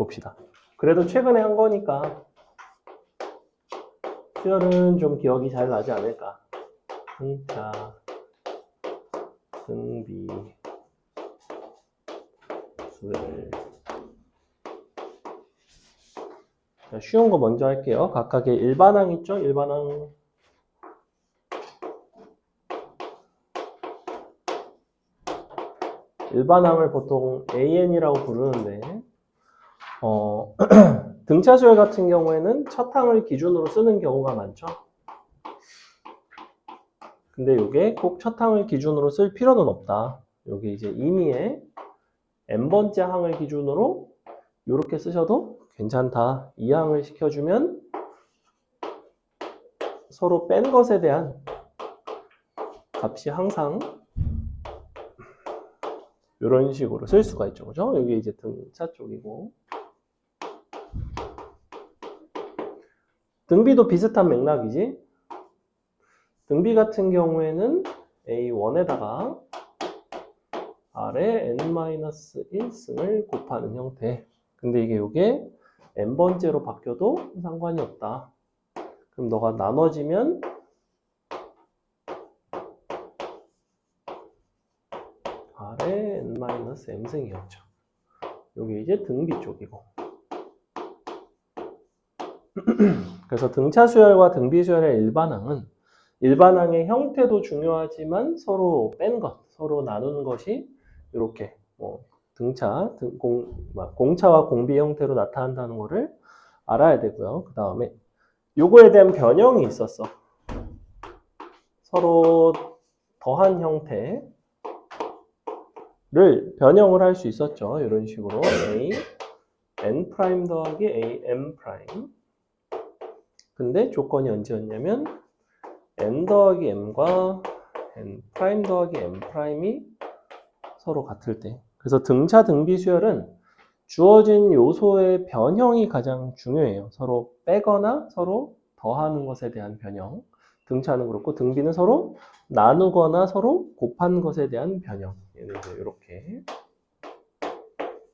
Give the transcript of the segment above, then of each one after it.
봅시다. 그래도 최근에 한 거니까 수열은 좀 기억이 잘 나지 않을까. 등차, 등비, 수열. 자, 쉬운 거 먼저 할게요. 각각의 일반항 있죠? 일반항. 일반항을 보통 AN이라고 부르는데 등차 수열 같은 경우에는 첫 항을 기준으로 쓰는 경우가 많죠. 근데 이게 꼭 첫 항을 기준으로 쓸 필요는 없다. 여기 이제 임의의 n번째 항을 기준으로 이렇게 쓰셔도 괜찮다. 이 항을 시켜주면 서로 뺀 것에 대한 값이 항상 이런 식으로 쓸 수가 있죠. 그죠? 여기 이제 등차 쪽이고. 등비도 비슷한 맥락이지. 등비 같은 경우에는 A1에다가 R에 n-1승을 곱하는 형태. 근데 이게 n번째로 바뀌어도 상관이 없다. 그럼 너가 나눠지면 R에 n-m승이었죠. 여기 이제 등비 쪽이고. 그래서 등차 수열과 등비 수열의 일반항의 형태도 중요하지만 서로 뺀 것, 서로 나누는 것이 이렇게 공차와 공비 형태로 나타난다는 것을 알아야 되고요. 그 다음에 요거에 대한 변형이 있었어. 서로 더한 형태를 변형을 할 수 있었죠. 이런 식으로 A, N' 더하기 A, M'. 근데 조건이 언제였냐면 N 더하기 M과 N' 더하기 M'이 서로 같을 때. 그래서 등차 등비 수열은 주어진 요소의 변형이 가장 중요해요. 서로 빼거나 서로 더하는 것에 대한 변형. 등차는 그렇고 등비는 서로 나누거나 서로 곱하는 것에 대한 변형. 얘는 이제 이렇게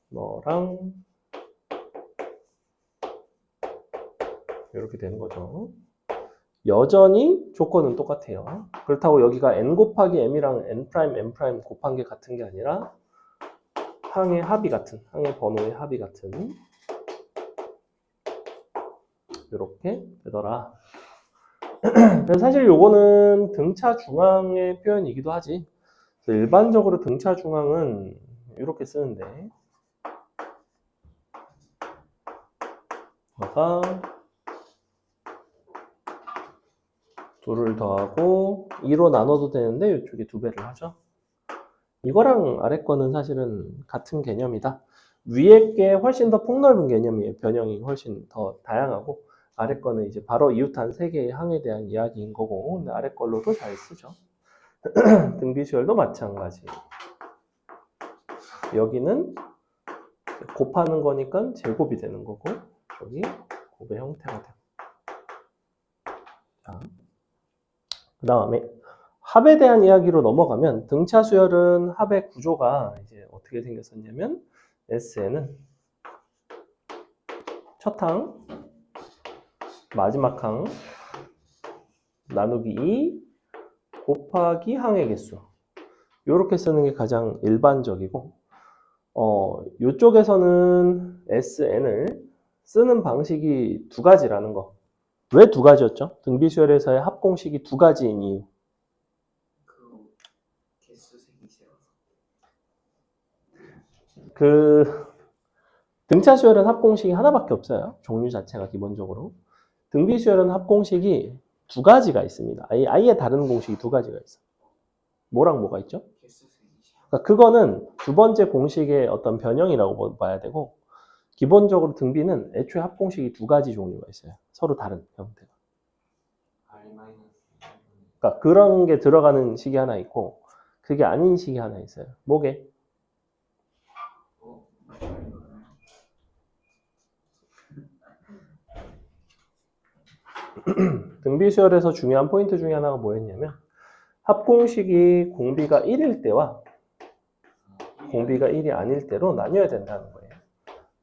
너랑 이렇게 되는 거죠. 여전히 조건은 똑같아요. 그렇다고 여기가 n 곱하기 m이랑 n', m' 곱한 게 같은 게 아니라 항의 합이 같은, 항의 번호의 합이 같은 이렇게 되더라. 그래서 사실 요거는 등차 중앙의 표현이기도 하지. 일반적으로 등차 중앙은 이렇게 쓰는데 너가 2를 더하고 2로 나눠도 되는데 이쪽에 2배를 하죠. 이거랑 아래 거는 사실은 같은 개념이다. 위에 게 훨씬 더 폭넓은 개념이에요. 변형이 훨씬 더 다양하고 아래 거는 이제 바로 이웃한 세 개의 항에 대한 이야기인 거고 근데 아래 걸로도 잘 쓰죠. 등비 수열도 마찬가지. 여기는 곱하는 거니까 제곱이 되는 거고 저기 곱의 형태가 되고. 자, 그 다음에 합에 대한 이야기로 넘어가면 등차 수열은 합의 구조가 이제 어떻게 생겼었냐면 SN은 첫 항, 마지막 항 나누기 2 곱하기 항의 개수 이렇게 쓰는 게 가장 일반적이고 이쪽에서는 SN을 쓰는 방식이 두 가지라는 거. 왜 두 가지였죠? 등비 수열에서의 합 공식이 두 가지인 이유. 등차 수열은 합 공식이 하나밖에 없어요. 종류 자체가 기본적으로. 등비 수열은 합 공식이 두 가지가 있습니다. 아예 다른 공식이 두 가지가 있어요. 뭐랑 뭐가 있죠? 그러니까 그거는 두 번째 공식의 어떤 변형이라고 봐야 되고 기본적으로 등비는 애초에 합 공식이 두 가지 종류가 있어요. 서로 다른 형태가. 그러니까 그런 게 들어가는 식이 하나 있고 그게 아닌 식이 하나 있어요. 뭐게? 등비 수열에서 중요한 포인트 중에 하나가 뭐였냐면 합공식이 공비가 1일 때와 공비가 1이 아닐 때로 나뉘어야 된다는 거예요.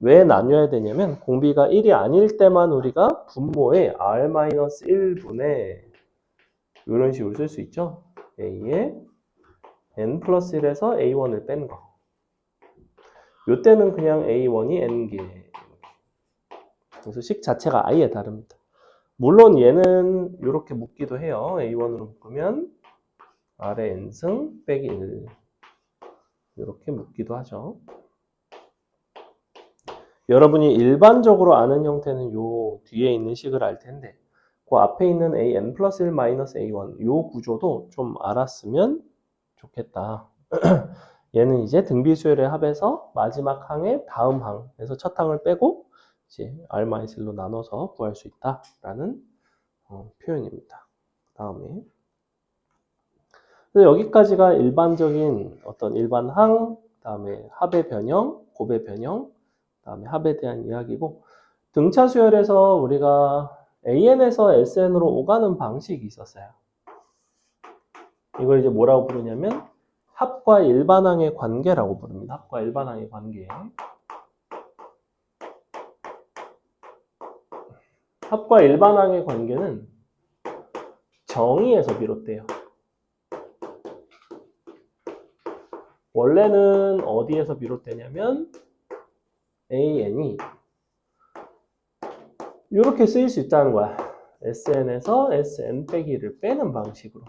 왜 나뉘어야 되냐면 공비가 1이 아닐 때만 우리가 분모에 r-1분의 이런 식으로 쓸 수 있죠. a에 n 플러스 1에서 a1을 뺀 거. 이때는 그냥 a1이 n개. 그래서 식 자체가 아예 다릅니다. 물론 얘는 이렇게 묶기도 해요. a1으로 묶으면 r의 n승 빼기 1 이렇게 묶기도 하죠. 여러분이 일반적으로 아는 형태는 요 뒤에 있는 식을 알 텐데 그 앞에 있는 an 플러스 1 마이너스 a1 요 구조도 좀 알았으면 좋겠다. 얘는 이제 등비수열의 합에서 마지막 항의 다음 항에서 첫 항을 빼고 이제 r-1로 나눠서 구할 수 있다라는 표현입니다. 다음에 여기까지가 일반적인 어떤 일반 항, 다음에 합의 변형, 곱의 변형, 다음에 합에 대한 이야기고 등차 수열에서 우리가 AN에서 SN으로 오가는 방식이 있었어요. 이걸 이제 뭐라고 부르냐면 합과 일반항의 관계라고 부릅니다. 합과 일반항의 관계. 합과 일반항의 관계는 정의에서 비롯돼요. 원래는 어디에서 비롯되냐면 AN이 이렇게 쓰일 수 있다는 거야. SN에서 SN 빼기를 빼는 방식으로.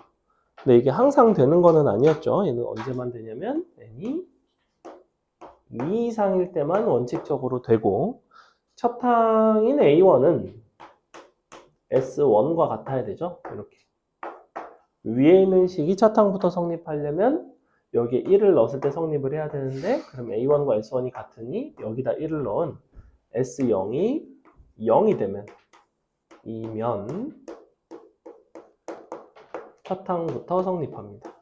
근데 이게 항상 되는 거는 아니었죠. 얘는 언제만 되냐면 n이 2 이상일 때만 원칙적으로 되고 첫 항인 A1은 S1과 같아야 되죠. 이렇게. 위에 있는 식이 첫 항부터 성립하려면 여기에 1을 넣었을 때 성립을 해야 되는데 그럼 A1과 S1이 같으니 여기다 1을 넣은 S0이 0이 되면 이면 첫 항부터 성립합니다.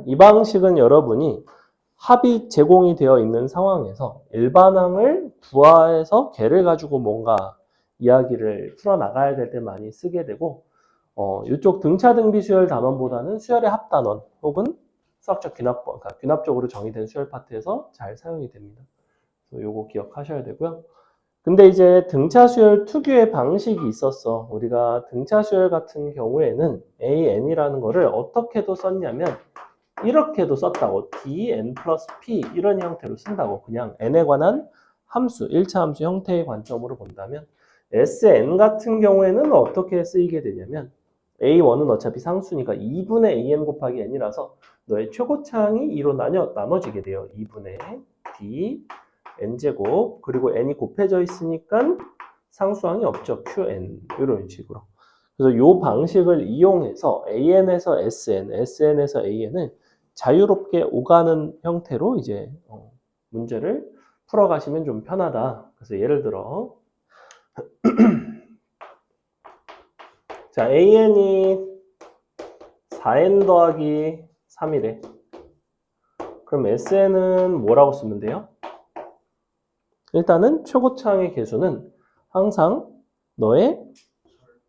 이 방식은 여러분이 합이 제공이 되어 있는 상황에서 일반항을 부하해서 걔를 가지고 뭔가 이야기를 풀어나가야 될 때 많이 쓰게 되고 이쪽 등차 등비 수열 단원보다는 수열의 합 단원 혹은 수학적 귀납법, 그러니까 귀납적으로 정의된 수열 파트에서 잘 사용이 됩니다. 그래서 요거 기억하셔야 되고요. 근데 이제 등차 수열 특유의 방식이 있었어. 우리가 등차 수열 같은 경우에는 AN이라는 거를 어떻게도 썼냐면 이렇게도 썼다고. dn 플러스 p 이런 형태로 쓴다고. 그냥 n에 관한 함수, 1차 함수 형태의 관점으로 본다면 sn 같은 경우에는 어떻게 쓰이게 되냐면 a1은 어차피 상수니까 2분의 an 곱하기 n이라서 너의 최고차항이 2로 나눠지게 돼요. 2분의 d n제곱 그리고 n이 곱해져 있으니까 상수항이 없죠. qn 이런 식으로. 그래서 이 방식을 이용해서 an에서 sn, sn에서 an을 자유롭게 오가는 형태로 이제 문제를 풀어가시면 좀 편하다. 그래서 예를 들어 자 an이 4n 더하기 3이래. 그럼 sn은 뭐라고 쓰면 돼요? 일단은 최고차항의 개수는 항상 너의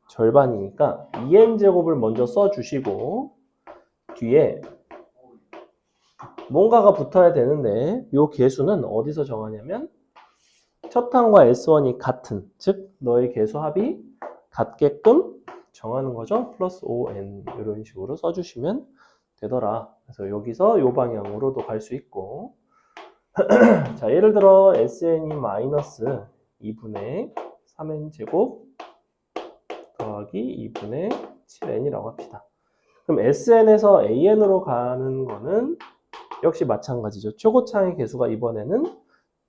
절반이니까 2n제곱을 먼저 써주시고 뒤에 뭔가가 붙어야 되는데 이 개수는 어디서 정하냐면 첫 항과 S1이 같은, 즉 너의 개수 합이 같게끔 정하는 거죠. 플러스 5n 이런 식으로 써주시면 되더라. 그래서 여기서 이 방향으로도 갈 수 있고 자 예를 들어 SN이 마이너스 2분의 3n제곱 더하기 2분의 7n이라고 합시다. 그럼 SN에서 AN으로 가는 거는 역시 마찬가지죠. 최고차항의 개수가 이번에는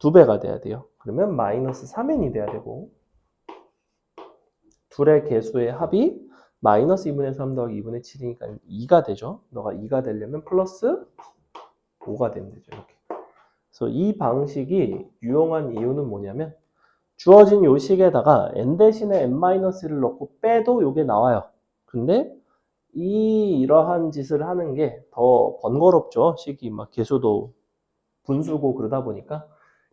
2배가 돼야 돼요. 그러면 마이너스 3n이 돼야 되고 둘의 개수의 합이 마이너스 2분의 3 더하기 2분의 7이니까 2가 되죠. 너가 2가 되려면 플러스 5가 되면 되죠. 이렇게. 그래서 이 방식이 유용한 이유는 뭐냐면 주어진 요 식에다가 n 대신에 n-를 넣고 빼도 요게 나와요. 근데 이러한 짓을 하는 게 더 번거롭죠. 식이 막 개수도 분수고 그러다 보니까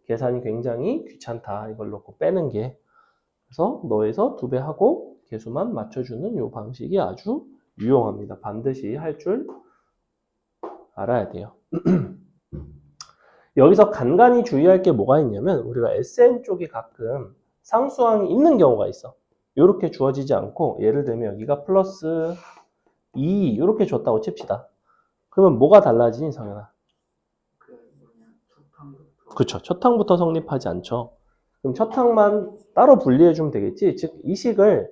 계산이 굉장히 귀찮다. 이걸 넣고 빼는 게. 그래서 너에서 2배 하고 개수만 맞춰주는 이 방식이 아주 유용합니다. 반드시 할 줄 알아야 돼요. 여기서 간간히 주의할 게 뭐가 있냐면 우리가 SN 쪽이 가끔 상수항이 있는 경우가 있어. 이렇게 주어지지 않고 예를 들면 여기가 플러스 2 이렇게 줬다고 칩시다. 그러면 뭐가 달라지니 성현아? 그렇죠. 첫 항부터 성립하지 않죠. 그럼 첫 항만 따로 분리해 주면 되겠지. 즉 이 식을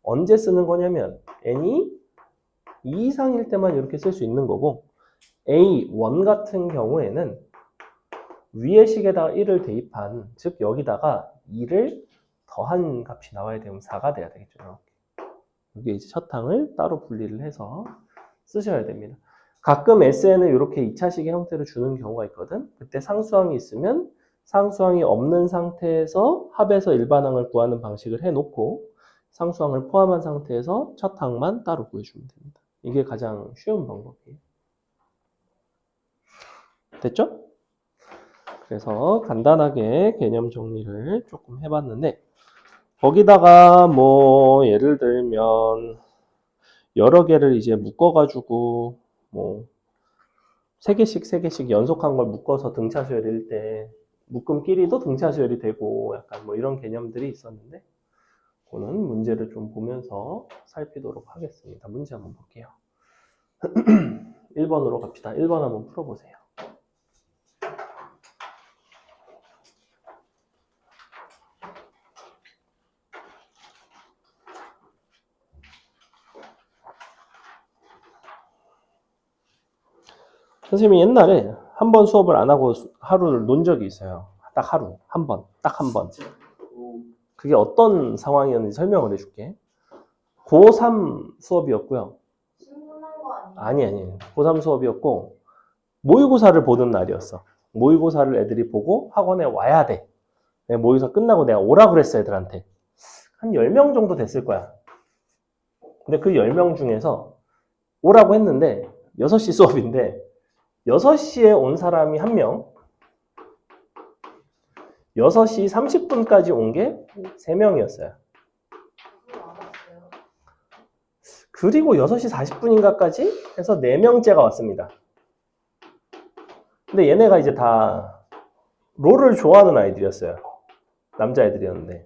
언제 쓰는 거냐면 n이 2 이상일 때만 이렇게 쓸 수 있는 거고 A1 같은 경우에는 위의 식에다가 1을 대입한, 즉 여기다가 2를 더한 값이 나와야 되면 4가 돼야 되겠죠. 이게 이제 첫 항을 따로 분리를 해서 쓰셔야 됩니다. 가끔 SN을 이렇게 2차식의 형태로 주는 경우가 있거든. 그때 상수항이 있으면 상수항이 없는 상태에서 합에서 일반항을 구하는 방식을 해놓고 상수항을 포함한 상태에서 첫 항만 따로 구해주면 됩니다. 이게 가장 쉬운 방법이에요. 됐죠? 그래서 간단하게 개념 정리를 조금 해봤는데 거기다가 뭐 예를 들면 여러 개를 이제 묶어가지고 뭐 3개씩 연속한 걸 묶어서 등차 수열일 때 묶음끼리도 등차 수열이 되고 약간 뭐 이런 개념들이 있었는데 그거는 문제를 좀 보면서 살피도록 하겠습니다. 문제 한번 볼게요. 1번으로 갑시다. 1번 한번 풀어보세요. 선생님이 옛날에 한 번 수업을 안 하고 하루를 논 적이 있어요. 딱 하루, 한 번, 딱 한 번. 그게 어떤 상황이었는지 설명을 해줄게. 고3 수업이었고요. 신문한 거 아니에요? 아니. 고3 수업이었고 모의고사를 보는 날이었어. 모의고사를 애들이 보고 학원에 와야 돼. 모의고사 끝나고 내가 오라 그랬어, 애들한테. 한 10명 정도 됐을 거야. 근데 그 10명 중에서 오라고 했는데 6시 수업인데 6시에 온 사람이 1명, 6시 30분까지 온 게 3명이었어요. 그리고 6시 40분인가까지 해서 4명째가 왔습니다. 근데 얘네가 이제 다 롤을 좋아하는 아이들이었어요. 남자애들이었는데.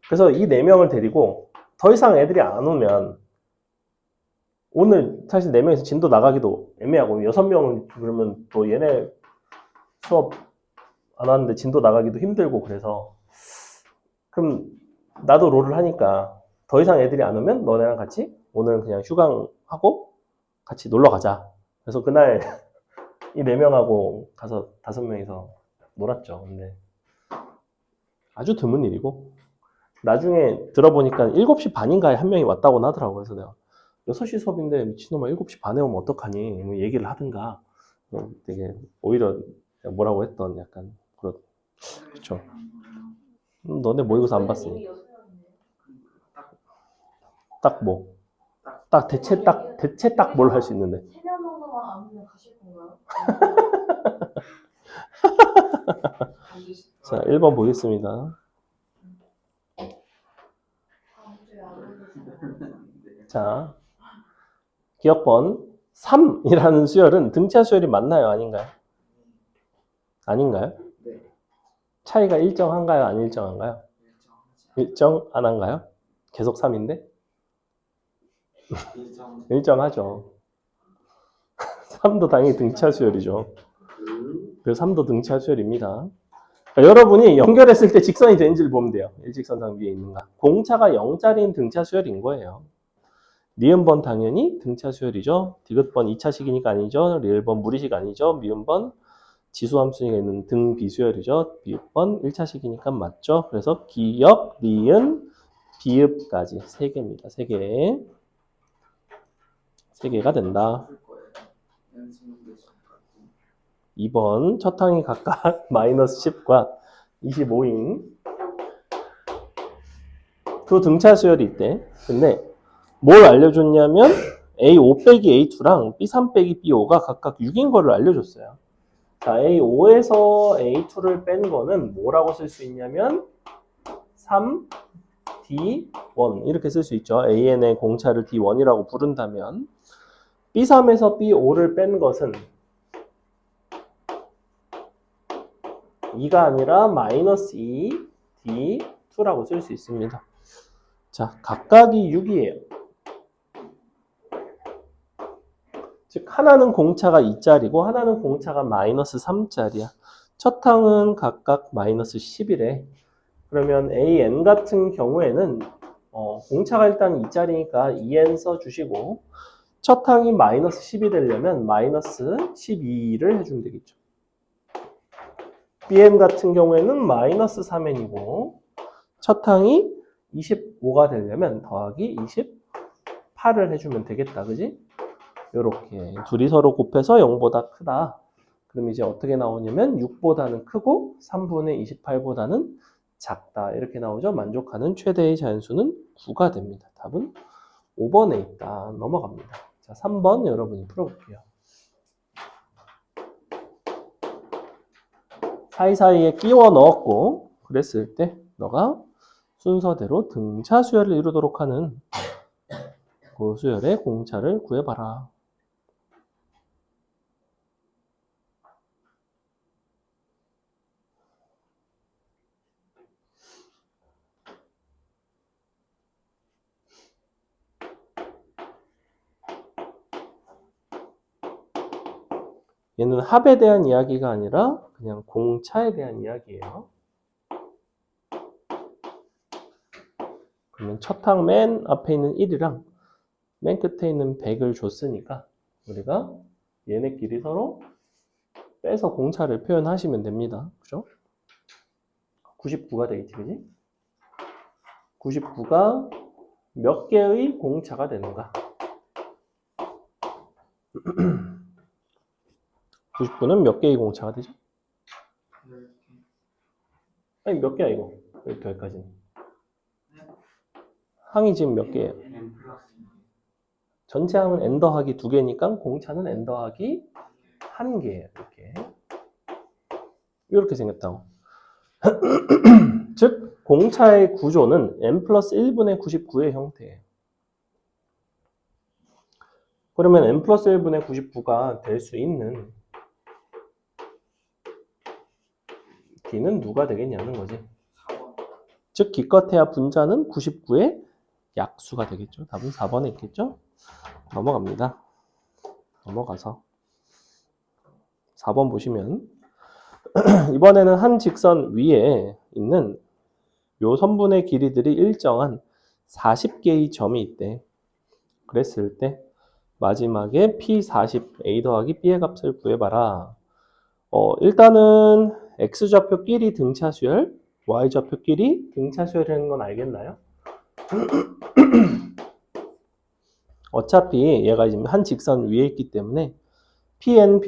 그래서 이 4명을 데리고 더 이상 애들이 안 오면 오늘 사실 4명에서 진도 나가기도 애매하고 6명은 그러면 또 얘네 수업 안 하는데 진도 나가기도 힘들고 그래서 그럼 나도 롤을 하니까 더 이상 애들이 안 오면 너네랑 같이 오늘은 그냥 휴강하고 같이 놀러 가자. 그래서 그날 이 4명하고 가서 5명이서 놀았죠. 근데 아주 드문 일이고 나중에 들어보니까 7시 반인가에 1명이 왔다고 하더라고요. 그래서 내가 6시 수업인데 미친놈아 7시 반에 오면 어떡하니? 뭐 얘기를 하든가 되게 오히려 뭐라고 했던 약간 그런 그쵸. 너네 모의고사 안 봤으니 딱 뭐? 딱 대체 딱 뭘 할 수 있는데 3명 정도만 안 오면 가실 건가요? 자 1번 보겠습니다. 자 기억번 3이라는 수열은 등차 수열이 맞나요? 아닌가요? 아닌가요? 차이가 일정한가요? 안 일정한가요? 일정 안 한가요? 계속 3인데? 일정하죠. 3도 당연히 등차 수열이죠. 그래서 3도 등차 수열입니다. 그러니까 여러분이 연결했을 때 직선이 되는지를 보면 돼요. 일직선상 위에 있는가. 공차가 0짜리인 등차 수열인 거예요. 니은번 당연히 등차 수열이죠. 디귿번 2차식이니까 아니죠. 리을번 무리식 아니죠. 미음번 지수함수니까 있는 등 비수열이죠. 비읍번 1차식이니까 맞죠. 그래서 기역, 니은, 비읍까지 3개입니다. 3개. 3개가 된다. 2번 첫 항이 각각 마이너스 10과 25인 두 등차 수열이 있대. 근데 뭘 알려줬냐면 A5 빼기 A2랑 B3 빼기 B5가 각각 6인 거를 알려줬어요. 자, A5에서 A2를 뺀 거는 뭐라고 쓸 수 있냐면 3 D1 이렇게 쓸 수 있죠. AN의 공차를 D1이라고 부른다면 B3에서 B5를 뺀 것은 2가 아니라 마이너스 2 D2라고 쓸 수 있습니다. 자, 각각이 6이에요. 즉 하나는 공차가 2짜리고 하나는 공차가 마이너스 3짜리야. 첫 항은 각각 마이너스 10이래. 그러면 AN 같은 경우에는 공차가 일단 2짜리니까 2N 써주시고 첫 항이 마이너스 10이 되려면 마이너스 12를 해주면 되겠죠. BN 같은 경우에는 마이너스 3N이고 첫 항이 25가 되려면 더하기 28을 해주면 되겠다. 그지? 요렇게 둘이 서로 곱해서 0보다 크다. 그럼 이제 어떻게 나오냐면 6보다는 크고 3분의 28보다는 작다. 이렇게 나오죠. 만족하는 최대의 자연수는 9가 됩니다. 답은 5번에 있다. 넘어갑니다. 자, 3번 여러분이 풀어볼게요. 사이사이에 끼워 넣었고 그랬을 때 너가 순서대로 등차 수열을 이루도록 하는 그 수열의 공차를 구해봐라. 얘는 합에 대한 이야기가 아니라 그냥 공차에 대한 이야기예요. 그러면 첫 항 맨 앞에 있는 1이랑 맨 끝에 있는 100을 줬으니까 우리가 얘네끼리 서로 빼서 공차를 표현하시면 됩니다. 그죠? 99가 되겠지, 그지? 99가 몇 개의 공차가 되는가? 99는 몇 개의 공차가 되죠? 아니, 몇 개야, 이거? 여기까지는. 항이 지금 몇 개예요? 전체 항은 n 더하기 2개니까 공차는 n 더하기 1개예요. 이렇게 생겼다고. 즉 공차의 구조는 n 플러스 1분의 99의 형태예요. 그러면 n 플러스 1분의 99가 될 수 있는 D는 누가 되겠냐는 거지. 즉 기껏해야 분자는 99의 약수가 되겠죠. 답은 4번에 있겠죠. 넘어갑니다. 넘어가서 4번 보시면 이번에는 한 직선 위에 있는 요 선분의 길이들이 일정한 40개의 점이 있대. 그랬을 때 마지막에 P40 A 더하기 B의 값을 구해봐라. 일단은 X좌표끼리 등차수열, Y좌표끼리 등차수열이라는 건 알겠나요? 어차피 얘가 지금 한 직선 위에 있기 때문에 Pn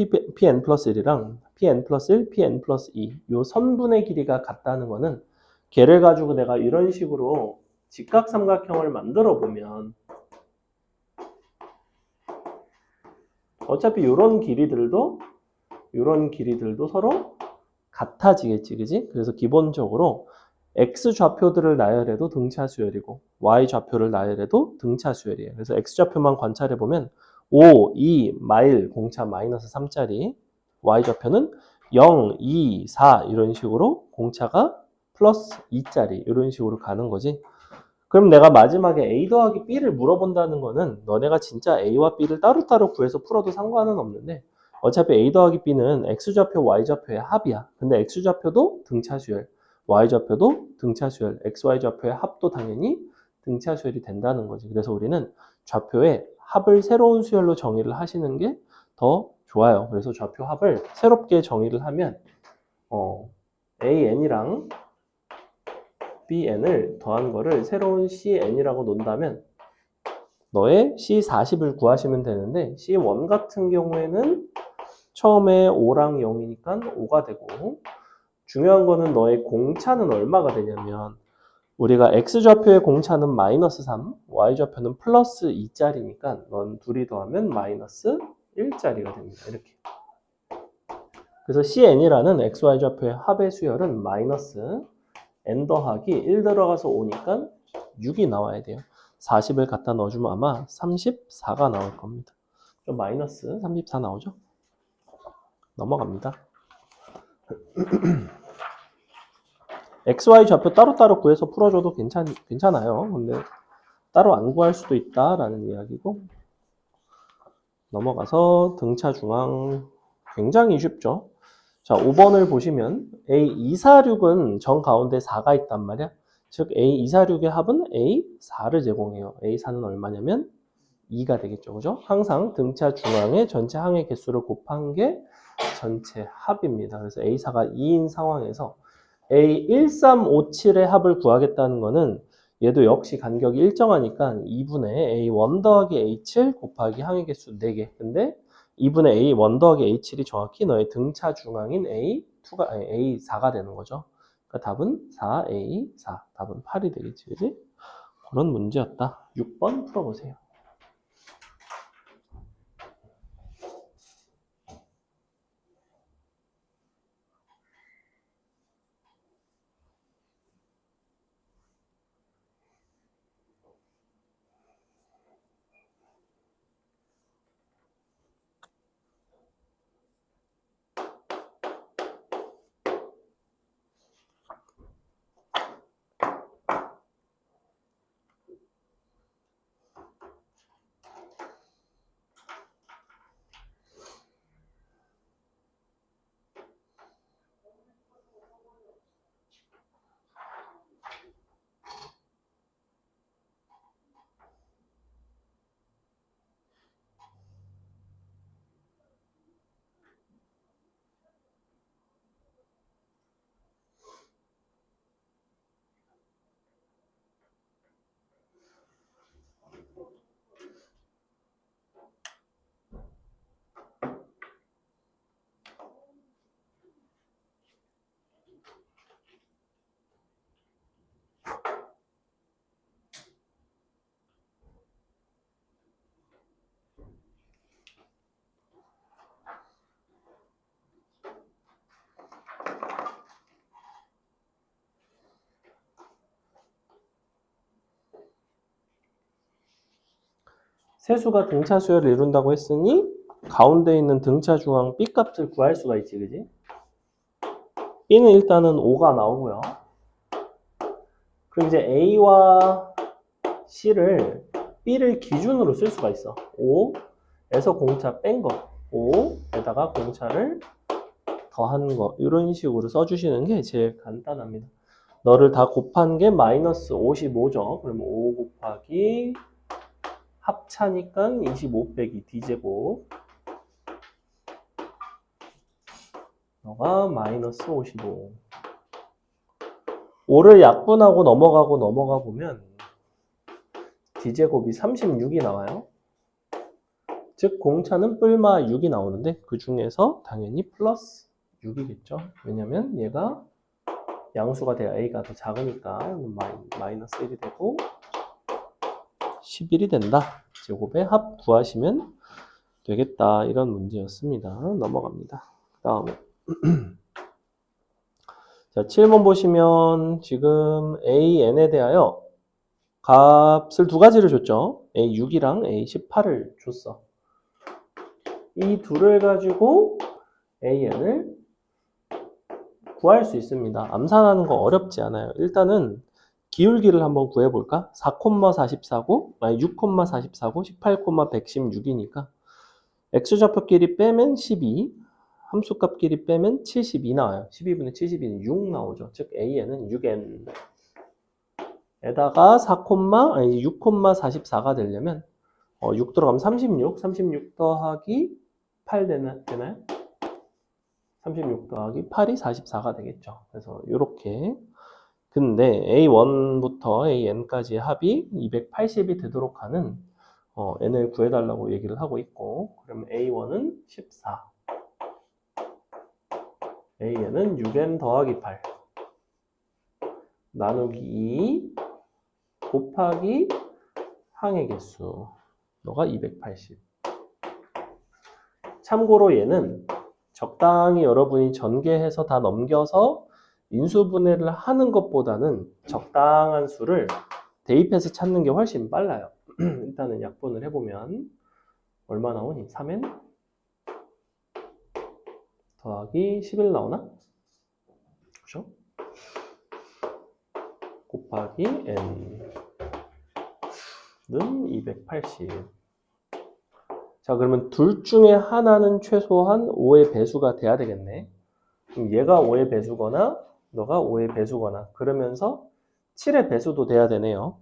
플러스 1이랑 Pn 플러스 1, Pn 플러스 2 요 선분의 길이가 같다는 거는 걔를 가지고 내가 이런 식으로 직각삼각형을 만들어 보면 어차피 이런 길이들도 서로 같아지겠지, 그지? 그래서 기본적으로 x 좌표들을 나열해도 등차 수열이고 y 좌표를 나열해도 등차 수열이에요. 그래서 x 좌표만 관찰해 보면 5, 2, 마일 공차 마이너스 3짜리, y 좌표는 0, 2, 4 이런 식으로 공차가 플러스 2짜리 이런 식으로 가는 거지. 그럼 내가 마지막에 A 더하기 B를 물어본다는 거는 너네가 진짜 A와 B를 따로따로 구해서 풀어도 상관은 없는데 어차피 A 더하기 B는 X좌표, Y좌표의 합이야. 근데 X좌표도 등차수열, Y좌표도 등차수열, XY좌표의 합도 당연히 등차수열이 된다는 거지. 그래서 우리는 좌표의 합을 새로운 수열로 정의를 하시는 게 더 좋아요. 그래서 좌표 합을 새롭게 정의를 하면 AN이랑 BN을 더한 거를 새로운 CN이라고 놓는다면 너의 C40을 구하시면 되는데 C1 같은 경우에는 처음에 5랑 0이니까 5가 되고 중요한 거는 너의 공차는 얼마가 되냐면 우리가 X좌표의 공차는 마이너스 3, Y좌표는 플러스 2짜리니까 넌 둘이 더하면 마이너스 1짜리가 됩니다. 이렇게. 그래서 CN이라는 XY좌표의 합의 수열은 마이너스 n 더하기 1 들어가서 5니까 6이 나와야 돼요. 40을 갖다 넣어주면 아마 34가 나올 겁니다. 좀 마이너스 34 나오죠? 넘어갑니다. XY 좌표 따로따로 구해서 풀어줘도 괜찮아요. 근데 따로 안 구할 수도 있다라는 이야기고, 넘어가서 등차 중앙 굉장히 쉽죠. 자, 5번을 보시면 A246은 정 가운데 4가 있단 말이야. 즉 A246의 합은 A4를 제공해요. A4는 얼마냐면 2가 되겠죠. 그죠? 항상 등차 중앙의 전체 항의 개수를 곱한 게 전체 합입니다. 그래서 A4가 2인 상황에서 A1357의 합을 구하겠다는 거는 얘도 역시 간격이 일정하니까 2분의 A1 더하기 A7 곱하기 항의 개수 4개. 근데 2분의 A1 더하기 A7이 정확히 너의 등차 중앙인 A4가 되는 거죠. 그러니까 답은 4A4. 답은 8이 되겠지. 그지? 그런 문제였다. 6번 풀어보세요. 세수가 등차 수열을 이룬다고 했으니 가운데 있는 등차 중앙 B 값을 구할 수가 있지, 그지? B는 일단은 5가 나오고요. 그럼 이제 A와 C를 B를 기준으로 쓸 수가 있어. 5에서 공차 뺀 거, 5에다가 공차를 더한 거, 이런 식으로 써주시는 게 제일 간단합니다. 너를 다 곱한 게 마이너스 55죠. 그러면 5 곱하기 합차니까 25 빼기 D제곱. 너가 마이너스 55. 5를 약분하고 넘어가 보면 D제곱이 36이 나와요. 즉 공차는 뿔마 6이 나오는데 그 중에서 당연히 플러스 6이겠죠. 왜냐면 얘가 양수가 돼야 A가 더 작으니까 마이너스 1이 되고 11이 된다. 제곱의 합 구하시면 되겠다. 이런 문제였습니다. 넘어갑니다. 그 다음에 자, 7번 보시면 지금 AN에 대하여 값을 두 가지를 줬죠. A6이랑 A18을 줬어. 이 둘을 가지고 AN을 구할 수 있습니다. 암산하는 거 어렵지 않아요. 일단은 기울기를 한번 구해볼까? 4,44고, 6,44고, 18,116이니까 x좌표끼리 빼면 12, 함수값끼리 빼면 72 나와요. 12분의 72는 6 나오죠. 즉 AN은 6N 에다가 6,44가 되려면 6 들어가면 36 더하기 8 되나요? 36 더하기 8이 44가 되겠죠. 그래서 이렇게. 근데 A1부터 AN까지의 합이 280이 되도록 하는 n을 구해달라고 얘기를 하고 있고, 그러면 A1은 14, AN은 6n 더하기 8 나누기 2 곱하기 항의 개수, 너가 280. 참고로 얘는 적당히 여러분이 전개해서 다 넘겨서 인수분해를 하는 것보다는 적당한 수를 대입해서 찾는 게 훨씬 빨라요. 일단은 약분을 해보면 얼마 나오니? 3n 더하기 11 나오나? 그죠? 곱하기 n는 280. 자, 그러면 둘 중에 하나는 최소한 5의 배수가 돼야 되겠네. 그럼 얘가 5의 배수거나 너가 5의 배수거나 그러면서 7의 배수도 돼야 되네요.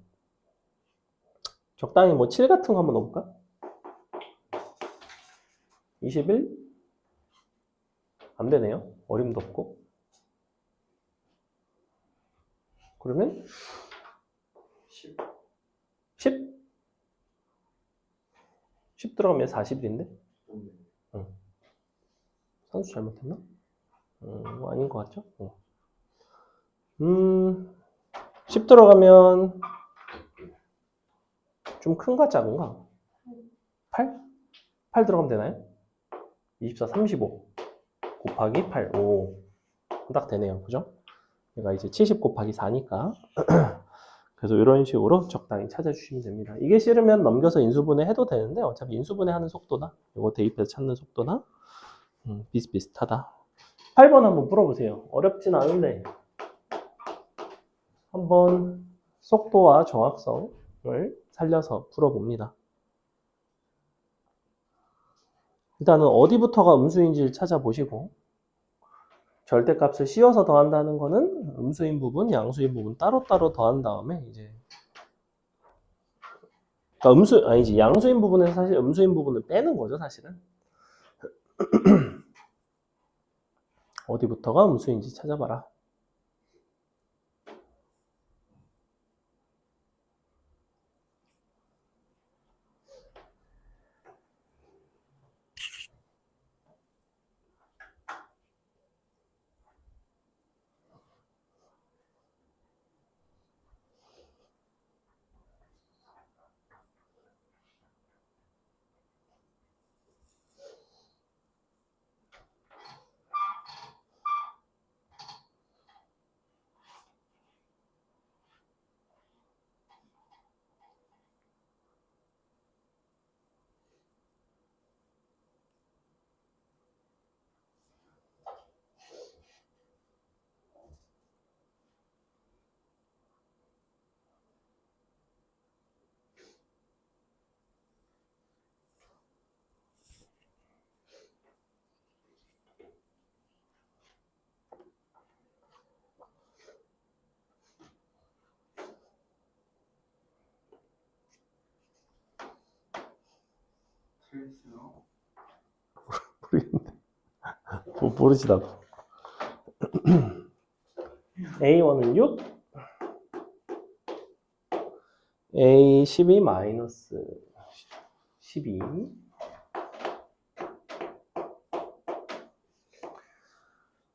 적당히 뭐 7 같은 거 한번 넣어볼까? 21? 안 되네요. 어림도 없고. 그러면 10? 10 들어가면 40인데? 응. 산수 잘못했나? 아닌 것 같죠? 10 들어가면 좀 큰가 작은가? 8? 8 들어가면 되나요? 24, 35 곱하기 8, 5. 딱 되네요. 그죠? 얘가 이제 70 곱하기 4니까. 그래서 이런 식으로 적당히 찾아주시면 됩니다. 이게 싫으면 넘겨서 인수분해 해도 되는데 어차피 인수분해 하는 속도나 이거 대입해서 찾는 속도나 비슷비슷하다. 8번 한번 풀어보세요. 어렵진 않은데 한번 속도와 정확성을 살려서 풀어봅니다. 일단은 어디부터가 음수인지를 찾아보시고 절대값을 씌워서 더한다는 거는 음수인 부분, 양수인 부분 따로따로 더한 다음에 이제 그러니까 양수인 부분에서 사실 음수인 부분을 빼는 거죠, 사실은. 어디부터가 음수인지 찾아봐라. 모르겠는데. 모르지 나도. A1은 6, A12 마이너스 12.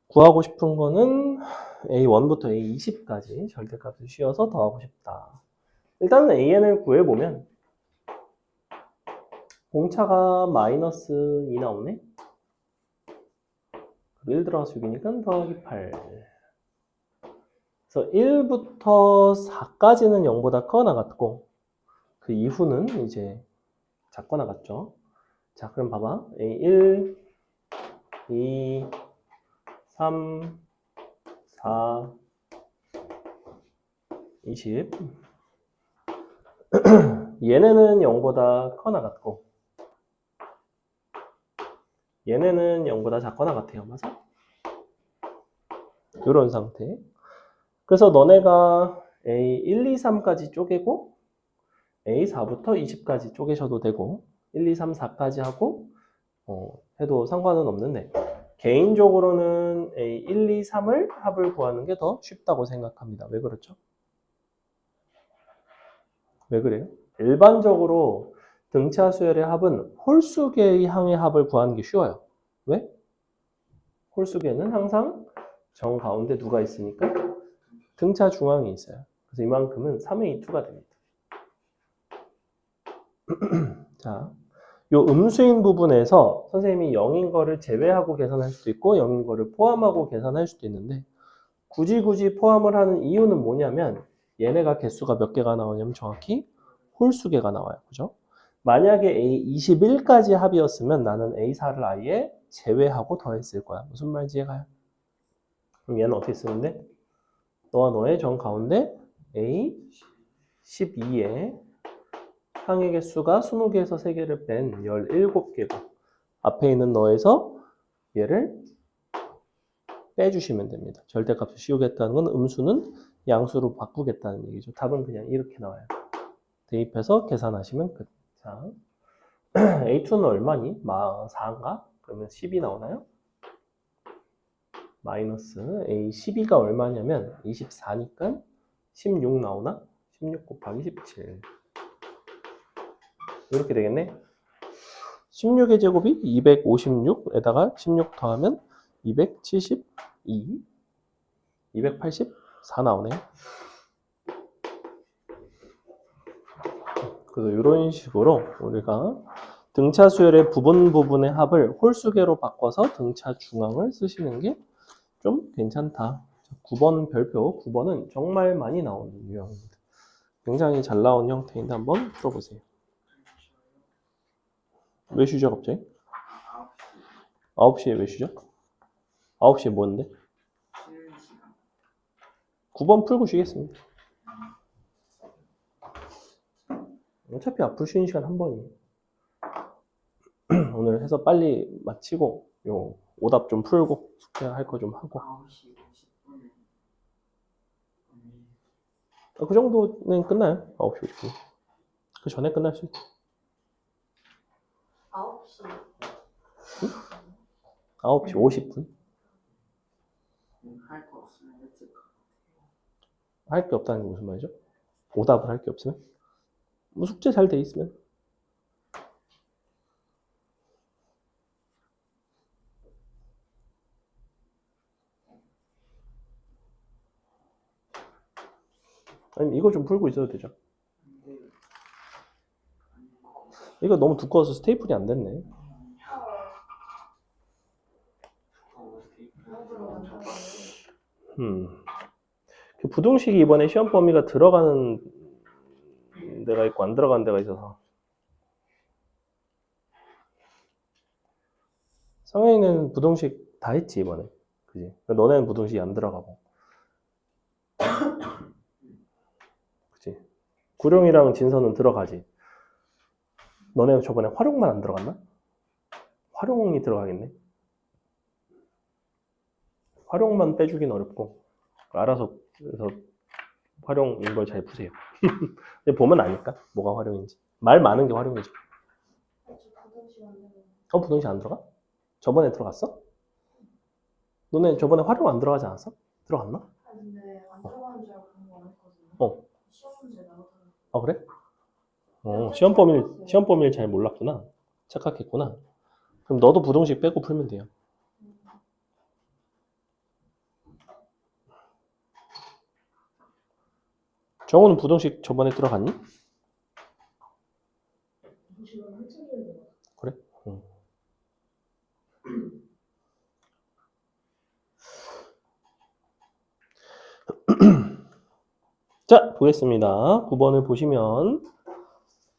구하고 싶은 거는 A1부터 A20까지 절대값을 씌워서 더하고 싶다. 일단은 AN을 구해보면 공차가 마이너스 2 나오네. 1 들어가서 6이니까 더하기 8. 그래서 1부터 4까지는 0보다 크거나 같고 그 이후는 이제 작거나 같죠. 자, 그럼 봐봐. A1, 2, 3, 4, 20. 얘네는 0보다 크거나 같고 얘네는 0보다 작거나 같아요. 맞아? 이런 상태. 그래서 너네가 A1, 2, 3까지 쪼개고 A4부터 20까지 쪼개셔도 되고 1, 2, 3, 4까지 하고 해도 상관은 없는데 개인적으로는 A1, 2, 3을 합을 구하는 게 더 쉽다고 생각합니다. 왜 그렇죠? 왜 그래요? 일반적으로 등차 수열의 합은 홀수계의 항의 합을 구하는 게 쉬워요. 왜? 홀수계는 항상 정 가운데 누가 있으니까 등차 중앙이 있어요. 그래서 이만큼은 3의 2가 됩니다. 자, 요 음수인 부분에서 선생님이 0인 거를 제외하고 계산할 수도 있고 0인 거를 포함하고 계산할 수도 있는데 굳이 포함을 하는 이유는 뭐냐면 얘네가 개수가 몇 개가 나오냐면 정확히 홀수개가 나와요. 그죠? 만약에 A21까지 합이었으면 나는 A4를 아예 제외하고 더했을 거야. 무슨 말인지 이해가요? 그럼 얘는 어떻게 쓰는데? 너와 너의 정 가운데 A12에 항의 개수가 20개에서 3개를 뺀 17개고 앞에 있는 너에서 얘를 빼주시면 됩니다. 절대값을 씌우겠다는 건 음수는 양수로 바꾸겠다는 얘기죠. 답은 그냥 이렇게 나와요. 대입해서 계산하시면 끝. 자, A2는 얼마니? 4인가? 그러면 10이 나오나요? 마이너스 A12가 얼마냐면 24니까 16 나오나? 16 곱하기 17 이렇게 되겠네. 16의 제곱이 256에다가 16 더하면 272 284 나오네. 그래서 이런 식으로 우리가 등차 수열의 부분의 합을 홀수계로 바꿔서 등차 중앙을 쓰시는 게 좀 괜찮다. 9번 별표 9번은 정말 많이 나오는 유형입니다. 굉장히 잘 나온 형태인데 한번 풀어보세요. 왜 쉬죠 갑자기? 9시에 왜 쉬죠? 9시에 뭔데? 9번 풀고 쉬겠습니다. 어차피 앞으로 쉬는 시간 한 번이에요. 오늘 해서 빨리 마치고 요 오답 좀 풀고 숙제할 거 좀 하고 9시 50분에 그 정도는 끝나요. 9시 50분. 그 전에 끝날 수 있죠. 9시. 9시 50분. 할 거 없으면 일찍 가. 할 게 없다는 게 무슨 말이죠? 오답을 할 게 없으면? 뭐 숙제 잘 돼 있으면? 아니면 이거 좀 풀고 있어도 되죠. 근데 이거 너무 두꺼워서 스테이플이 안 됐네. 그 부등식이 이번에 시험 범위가 들어가는 데가 있고 안 들어가는 데가 있어서 성현이는 부등식 다 했지 이번에. 그지? 너네는 부등식이 안 들어가고. 그지? 구룡이랑 진서는 들어가지. 너네 저번에 활용만 안 들어갔나? 활용이 들어가겠네. 활용만 빼주긴 어렵고 알아서 그래서 활용인 걸 잘 푸세요. 근데 보면 아니까 뭐가 활용인지. 말 많은 게 활용이죠. 부등식 안 들어가? 저번에 들어갔어? 너네 저번에 활용 안 들어가지 않았어? 들어갔나? 근데 안 들어가는 줄 알고 그런 거안 했거든요. 어. 시험 문제 나오더라고요. 아 그래? 시험 범위를 잘 몰랐구나. 착각했구나. 그럼 너도 부등식 빼고 풀면 돼요. 정우는 부등식 저번에 들어갔니? 그래? 응. 자, 보겠습니다. 9번을 보시면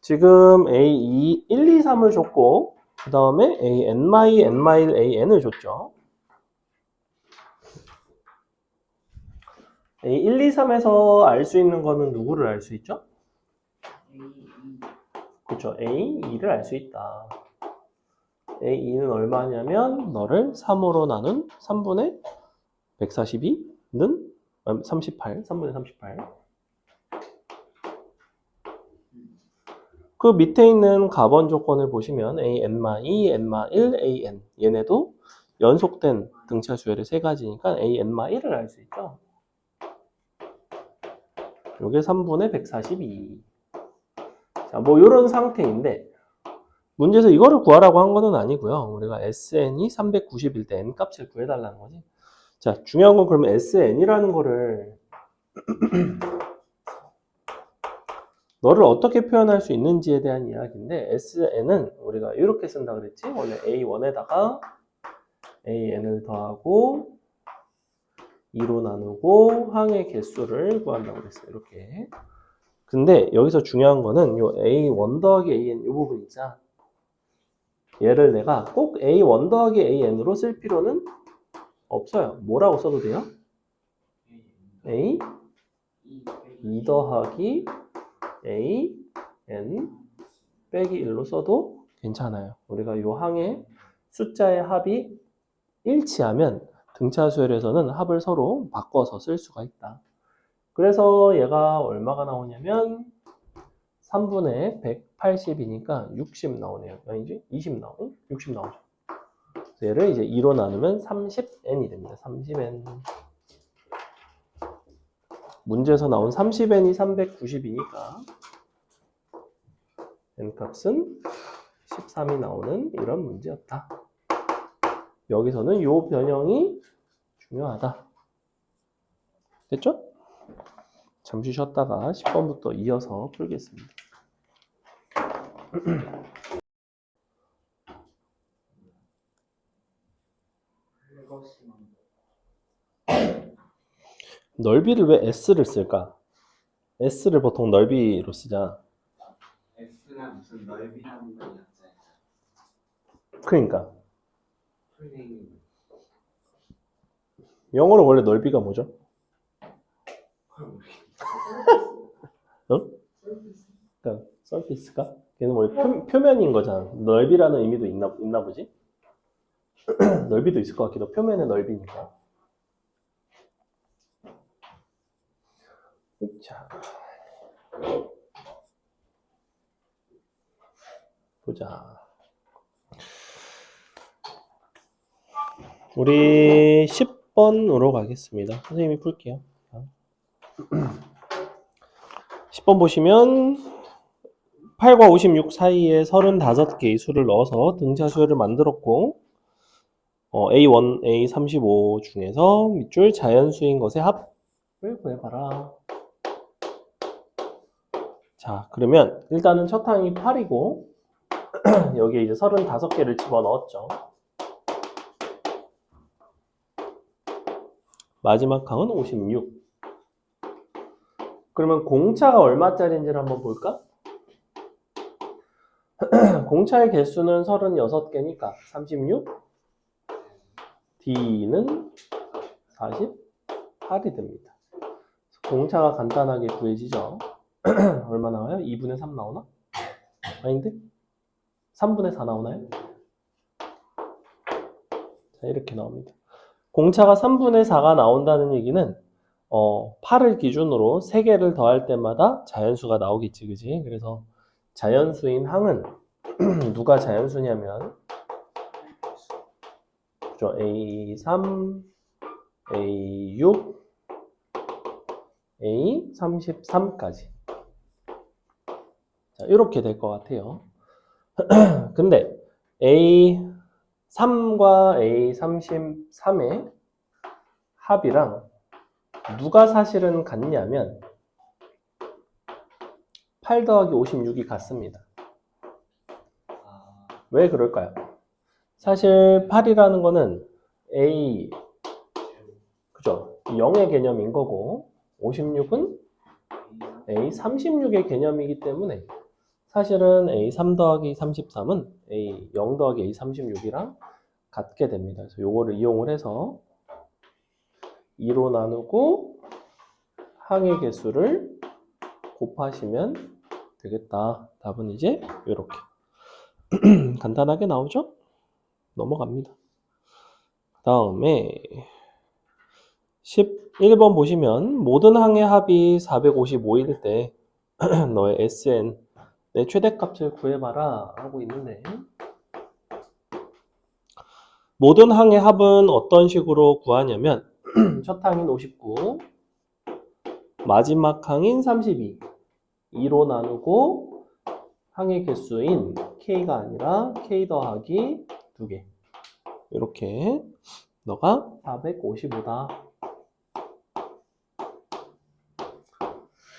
지금 A2, 1, 2, 3을 줬고 그 다음에 AN, N, AN을 줬죠. A1, 2, 3에서 알 수 있는 거는 누구를 알 수 있죠? 그렇죠. A2를 알 수 있다. A2는 얼마냐면 너를 3으로 나눈 3분의 142는 38, 3분의 38. 그 밑에 있는 가번 조건을 보시면 AN-2, N-1, AN 얘네도 연속된 등차 수열의 세 가지니까 AN-1을 알 수 있죠. 요게 3분의 142. 자, 뭐 이런 상태인데 문제에서 이거를 구하라고 한 거는 아니고요. 우리가 SN이 390일 때 N 값을 구해달라는 거지. 자, 중요한 건 그러면 SN이라는 거를 너를 어떻게 표현할 수 있는지에 대한 이야기인데 SN은 우리가 이렇게 쓴다 그랬지? 원래 A1에다가 AN을 더하고 2로 나누고 항의 개수를 구한다고 그랬어요. 이렇게. 근데 여기서 중요한 거는 요 A1 더하기 AN 이 부분 있잖아. 얘를 내가 꼭 A1 더하기 AN으로 쓸 필요는 없어요. 뭐라고 써도 돼요? A 2 더하기 AN 빼기 1로 써도 괜찮아요. 우리가 요 항의 숫자의 합이 일치하면 등차 수열에서는 합을 서로 바꿔서 쓸 수가 있다. 그래서 얘가 얼마가 나오냐면 3분의 180이니까 60 나오네요. 아니지? 20 나오네? 60 나오죠. 그래서 얘를 이제 2로 나누면 30n이 됩니다. 30n. 문제에서 나온 30n이 390이니까 n 값은 13이 나오는 이런 문제였다. 여기서는 요 변형이 중요하다. 됐죠? 잠시 쉬었다가 10번부터 이어서 풀겠습니다. 넓이를 왜 S를 쓸까? S를 보통 넓이로 쓰잖아. S가 무슨 넓이라는 건 없잖아요. 그러니까 플레인. 영어로 원래 넓이가 뭐죠? 응? 그러니까 서피스가? 걔는 원래 표면인 거잖아. 넓이라는 의미도 있나 보지? 넓이도 있을 것 같기도 하고 표면의 넓이니까. 자, 보자. 우리 10번으로 가겠습니다. 선생님이 풀게요. 10번 보시면 8과 56 사이에 35개의 수를 넣어서 등차 수열을 만들었고 A1, A35 중에서 밑줄 자연수인 것의 합을 구해봐라. 자, 그러면 일단은 첫 항이 8이고 여기에 이제 35개를 집어넣었죠. 마지막 항은 56. 그러면 공차가 얼마짜리인지를 한번 볼까? 공차의 개수는 36개니까 36, D는 48이 됩니다. 공차가 간단하게 구해지죠. 얼마 나와요? 2분의 3 나오나? 아닌데? 3분의 4 나오나요? 자, 이렇게 나옵니다. 공차가 3분의 4가 나온다는 얘기는 8을 기준으로 3개를 더할 때마다 자연수가 나오겠지, 그지? 그래서 자연수인 항은 누가 자연수냐면 그죠? A3, A6, A33까지. 자, 이렇게 될 것 같아요. 근데 A3과 A33의 합이랑 누가 사실은 같냐면 8 더하기 56이 같습니다. 왜 그럴까요? 사실 8이라는 거는 A, 그죠? 0의 개념인 거고 56은 A36의 개념이기 때문에 사실은 A3 더하기 33은 A0 더하기 A36이랑 같게 됩니다. 그래서 요거를 이용을 해서 2로 나누고 항의 개수를 곱하시면 되겠다. 답은 이제 이렇게 간단하게 나오죠? 넘어갑니다. 그 다음에 11번 보시면 모든 항의 합이 455일 때 너의 SN 내 최대값을 구해봐라 하고 있는데 모든 항의 합은 어떤 식으로 구하냐면 첫 항인 59 마지막 항인 32 2로 나누고 항의 개수인 K가 아니라 K 더하기 2개 이렇게 너가 455다.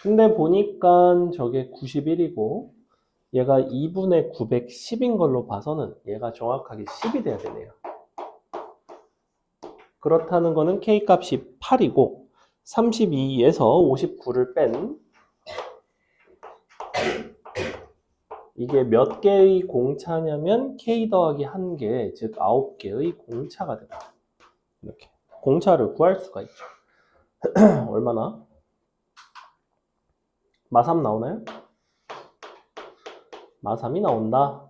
근데 보니까 저게 91이고 얘가 2분의 910인 걸로 봐서는 얘가 정확하게 10이 돼야 되네요. 그렇다는 거는 K 값이 8이고 32에서 59를 뺀 이게 몇 개의 공차냐면 K 더하기 1개, 즉 9개의 공차가 됩니다. 이렇게 공차를 구할 수가 있죠. 얼마나? 마3 나오나요? 마3이 나온다.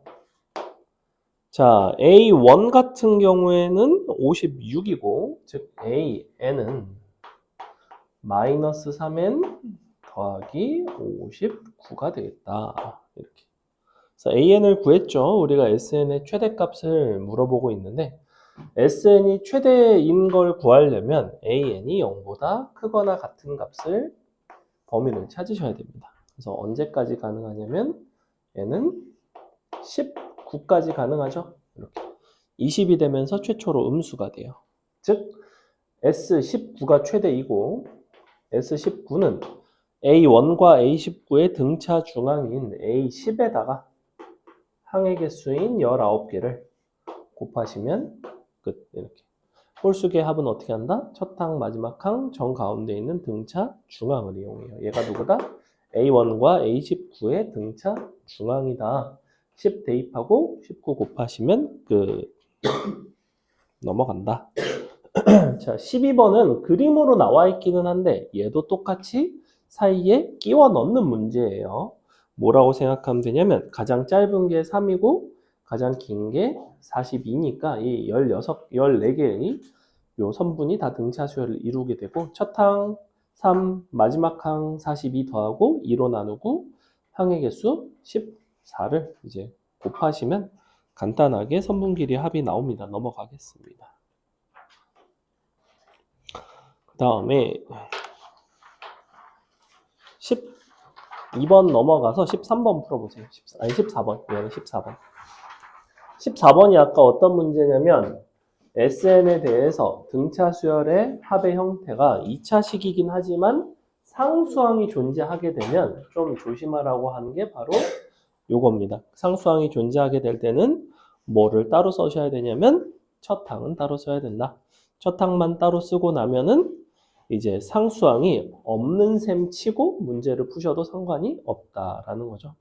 자, A1 같은 경우에는 56이고, 즉 AN은 마이너스 3N 더하기 59가 되겠다. 이렇게. 그래서 AN을 구했죠. 우리가 SN의 최대값을 물어보고 있는데, SN이 최대인 걸 구하려면 AN이 0보다 크거나 같은 값을 범위를 찾으셔야 됩니다. 그래서 언제까지 가능하냐면 N은 19까지 가능하죠. 이렇게 20이 되면서 최초로 음수가 돼요. 즉 S19가 최대이고 S19는 A1과 A19의 등차 중앙인 A10에다가 항의 개수인 19개를 곱하시면 끝. 이렇게. 홀수의 합은 어떻게 한다? 첫 항, 마지막 항, 정 가운데 있는 등차 중앙을 이용해요. 얘가 누구다? A1과 A19의 등차 중앙이다. 10 대입하고 19 곱하시면 넘어간다. 자, 12번은 그림으로 나와 있기는 한데 얘도 똑같이 사이에 끼워 넣는 문제예요. 뭐라고 생각하면 되냐면 가장 짧은 게 3이고 가장 긴 게 42니까 이 14개의 요 선분이 다 등차 수열을 이루게 되고 첫 항 3, 마지막 항 42 더하고 2로 나누고 항의 개수 14를 이제 곱하시면 간단하게 선분 길이 합이 나옵니다. 넘어가겠습니다. 그 다음에 12번 넘어가서 13번 풀어보세요. 14번. 얘는 14번. 14번이 아까 어떤 문제냐면 SN에 대해서 등차 수열의 합의 형태가 2차식이긴 하지만 상수항이 존재하게 되면 좀 조심하라고 하는 게 바로 요겁니다. 상수항이 존재하게 될 때는 뭐를 따로 써셔야 되냐면 첫 항은 따로 써야 된다. 첫 항만 따로 쓰고 나면은 이제 상수항이 없는 셈 치고 문제를 푸셔도 상관이 없다라는 거죠.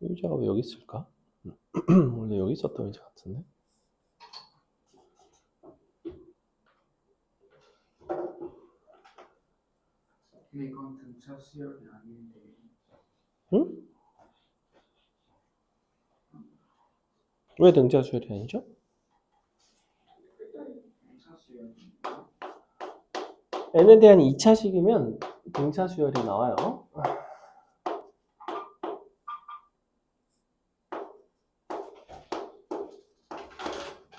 의자가 왜 여기 있을까? 원래 여기 있었던 의자 같은데. 근데 이건 등차 수열이 아닌데. 응? 왜 등차 수열이 아니죠? 등차 수열이. n에 대한 2차식이면 등차 수열이 나와요.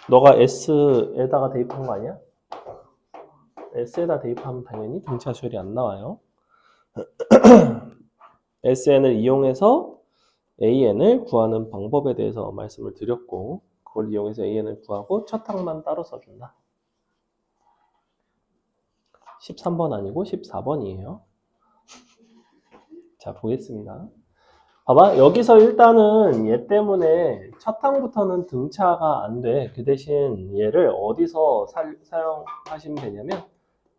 너가 S에다가 대입한 거 아니야? S에다 대입하면 당연히 등차 수열이 안 나와요. SN을 이용해서 AN을 구하는 방법에 대해서 말씀을 드렸고 그걸 이용해서 AN을 구하고 첫 항만 따로 써준다. 13번 아니고 14번이에요. 자, 보겠습니다. 봐봐, 여기서 일단은 얘 때문에 첫 항부터는 등차가 안 돼. 그 대신 얘를 어디서 사용하시면 되냐면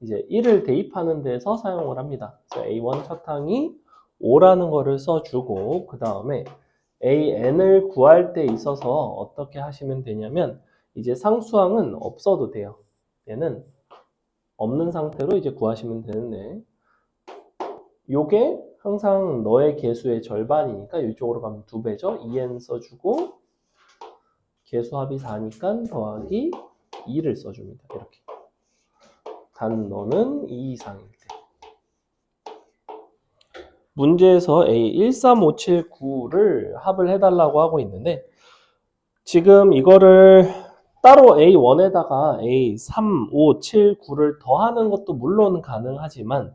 이제 1을 대입하는 데서 사용을 합니다. 그래서 A1 첫 항이 5라는 거를 써주고 그 다음에 AN을 구할 때 있어서 어떻게 하시면 되냐면 이제 상수항은 없어도 돼요. 얘는 없는 상태로 이제 구하시면 되는데 요게 항상 너의 개수의 절반이니까 이쪽으로 가면 2배죠. 2n 써주고 개수합이 4니까 더하기 2를 써줍니다. 이렇게. 단 너는 2 이상일 때. 문제에서 A13579를 합을 해달라고 하고 있는데 지금 이거를 따로 A1에다가 A3579를 더하는 것도 물론 가능하지만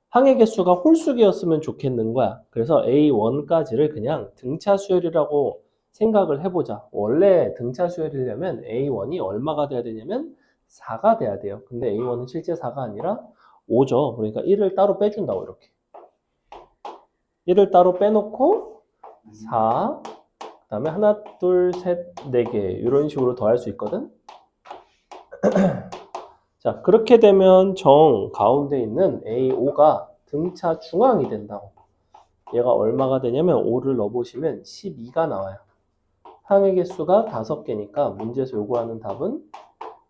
항의 개수가 홀수기였으면 좋겠는 거야. 그래서 A1까지를 그냥 등차 수열이라고 생각을 해보자. 원래 등차 수열이려면 A1이 얼마가 돼야 되냐면 4가 돼야 돼요. 근데 A1은 실제 4가 아니라 5죠. 그러니까 1을 따로 빼준다고 이렇게. 1을 따로 빼놓고 4, 그 다음에 하나, 둘, 셋, 네 개 이런 식으로 더할 수 있거든. 자, 그렇게 되면 정 가운데 있는 A5가 등차 중앙이 된다고. 얘가 얼마가 되냐면 5를 넣어보시면 12가 나와요. 항의 개수가 5개니까 문제에서 요구하는 답은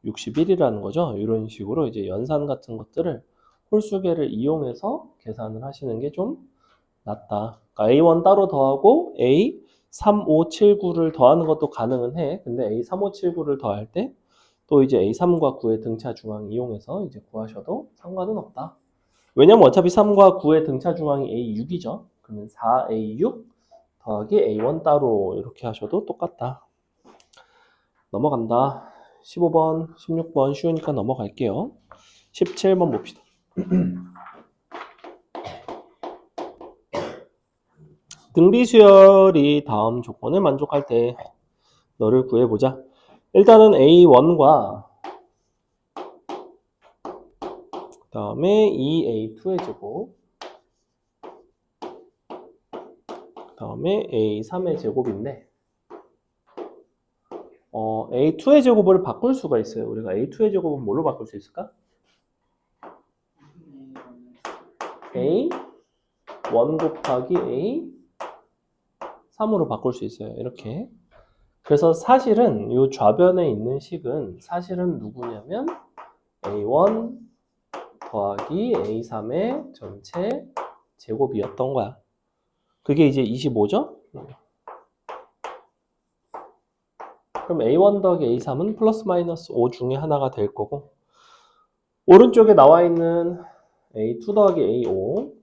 61이라는 거죠. 이런 식으로 이제 연산 같은 것들을 홀수계를 이용해서 계산을 하시는 게 좀 낫다. 그러니까 A1 따로 더하고 A 3579를 더하는 것도 가능은 해. 근데 A 3579를 더할 때 또 이제 A3과 9의 등차 중앙 이용해서 이제 구하셔도 상관은 없다. 왜냐면 어차피 3과 9의 등차 중앙이 A6이죠. 그러면 4A6 더하기 A1 따로 이렇게 하셔도 똑같다. 넘어간다. 15번, 16번 쉬우니까 넘어갈게요. 17번 봅시다. 등비수열이 다음 조건을 만족할 때 너를 구해보자. 일단은 A1과 그 다음에 2A2의 제곱 그 다음에 A3의 제곱인데 A2의 제곱을 바꿀 수가 있어요. 우리가 A2의 제곱은 뭘로 바꿀 수 있을까? A1 곱하기 A3으로 바꿀 수 있어요. 이렇게. 그래서 사실은 이 좌변에 있는 식은 사실은 누구냐면 A1 더하기 A3의 전체 제곱이었던 거야. 그게 이제 25죠? 그럼 A1 더하기 A3은 플러스 마이너스 5 중에 하나가 될 거고 오른쪽에 나와 있는 A2 더하기 A5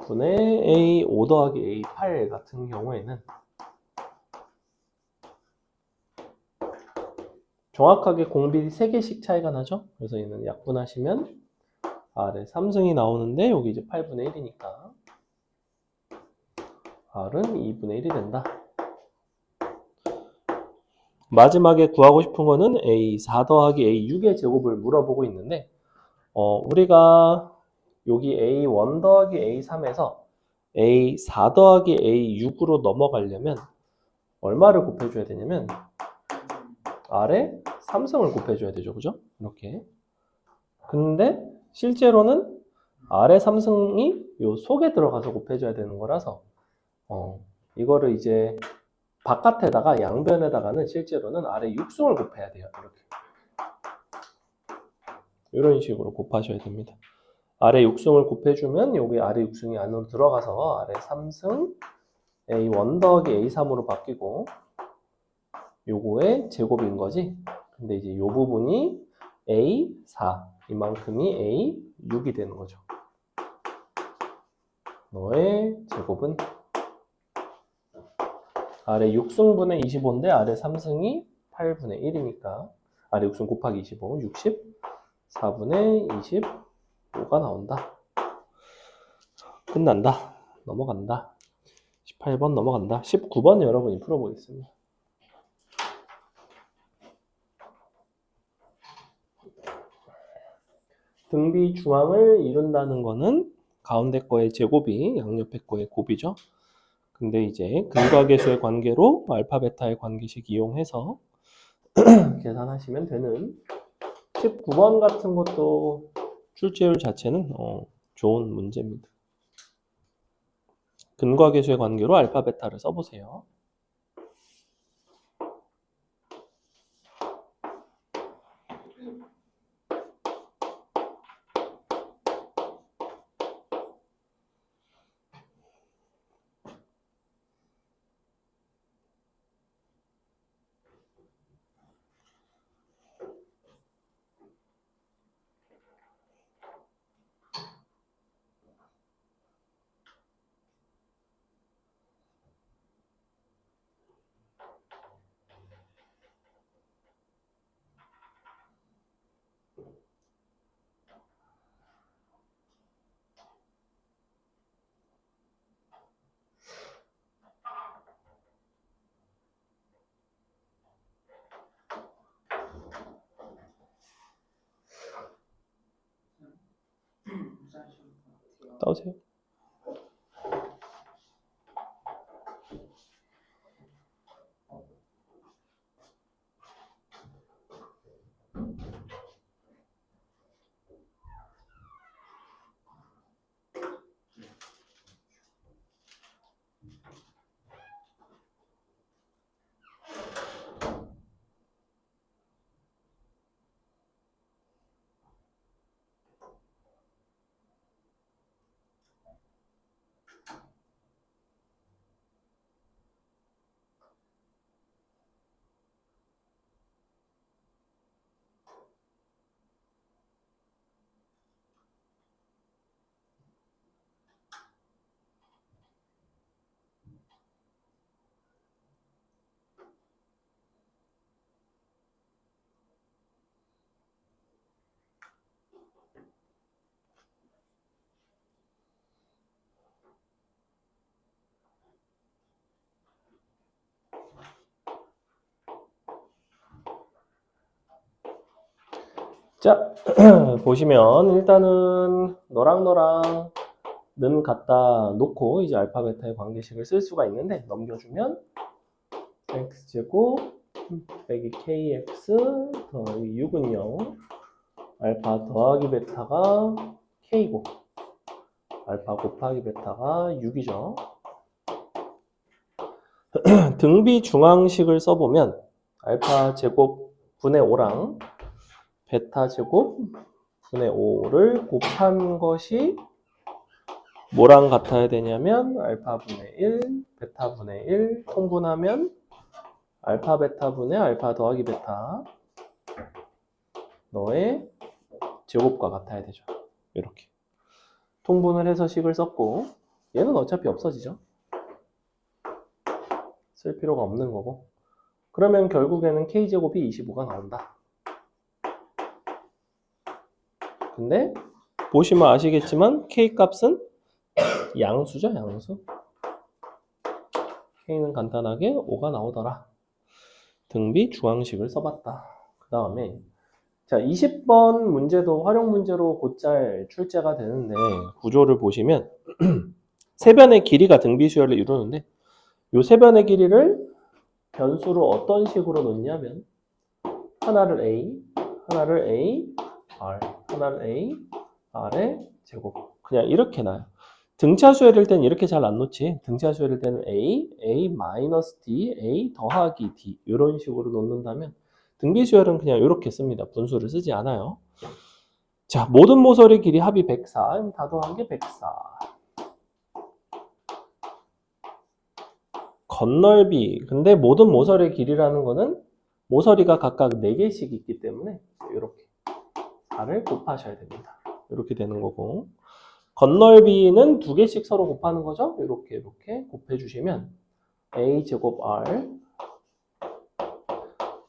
분의 A5 더하기 A8 같은 경우에는 정확하게 공비 3개씩 차이가 나죠? 그래서 얘는 약분하시면 R에 3승이 나오는데 여기 이제 8분의 1이니까 R은 2분의 1이 된다. 마지막에 구하고 싶은 거는 A4 더하기 A6의 제곱을 물어보고 있는데 우리가 여기 A1 더하기 A3에서 A4 더하기 A6으로 넘어가려면 얼마를 곱해줘야 되냐면 R에 3승을 곱해줘야 되죠. 그죠? 이렇게. 근데 실제로는 R의 3승이 요 속에 들어가서 곱해줘야 되는 거라서 이거를 이제 바깥에다가 양변에다가는 실제로는 R의 6승을 곱해야 돼요. 이렇게. 이런 식으로 곱하셔야 됩니다. R의 6승을 곱해주면 여기 R의 6승이 안으로 들어가서 R의 3승 A1 더하기 A3으로 바뀌고 요거의 제곱인 거지. 근데 이제 요 부분이 A4 이만큼이 A6이 되는 거죠. 너의 제곱은 R의 6승분의 25인데 R의 3승이 8분의 1이니까 R의 6승 곱하기 25, 64분의 25가 나온다. 끝난다. 넘어간다. 18번 넘어간다. 19번 여러분이 풀어보겠습니다. 등비 중앙을 이룬다는 거는 가운데 거의 제곱이 양옆에 거의 곱이죠. 근데 이제 근과 계수의 관계로 알파 베타의 관계식 이용해서 계산하시면 되는 19번 같은 것도 출제율 자체는 좋은 문제입니다. 근과 계수의 관계로 알파 베타를 써보세요. 싸우세요. 자, 보시면 일단은 너랑 는 갖다 놓고 이제 알파 베타의 관계식을 쓸 수가 있는데 넘겨주면 x제곱 빼기 kx 더하기 6은 0 알파 더하기 베타가 k고 알파 곱하기 베타가 6이죠. 등비 중앙식을 써보면 알파 제곱 분의 5랑 베타 제곱 분의 5를 곱한 것이 뭐랑 같아야 되냐면 알파 분의 1, 베타 분의 1 통분하면 알파 베타 분의 알파 더하기 베타 너의 제곱과 같아야 되죠. 이렇게 통분을 해서 식을 썼고 얘는 어차피 없어지죠. 쓸 필요가 없는 거고 그러면 결국에는 k제곱이 25가 나온다. 근데 보시면 아시겠지만 k값은 양수죠, 양수. k는 간단하게 5가 나오더라. 등비 중앙식을 써봤다. 그 다음에 자 20번 문제도 활용 문제로 곧잘 출제가 되는데 구조를 보시면 세 변의 길이가 등비 수열을 이루는데 이 세 변의 길이를 변수로 어떤 식으로 놓냐면 하나를 a, 하나를 a, r, 하나를 a, r의 제곱 그냥 이렇게 놔요. 등차 수열일 때는 이렇게 잘 안 놓지. 등차 수열일 때는 a, a 마이너스 d, a 더하기 d 이런 식으로 놓는다면 등비 수열은 그냥 이렇게 씁니다. 분수를 쓰지 않아요. 자, 모든 모서리 길이 합이 104. 다 더한 게 104. 건널비. 근데 모든 모서리 길이라는 거는 모서리가 각각 4개씩 있기 때문에 이렇게 4를 곱하셔야 됩니다. 이렇게 되는 거고 건널비는 2개씩 서로 곱하는 거죠. 이렇게 곱해주시면 a제곱 r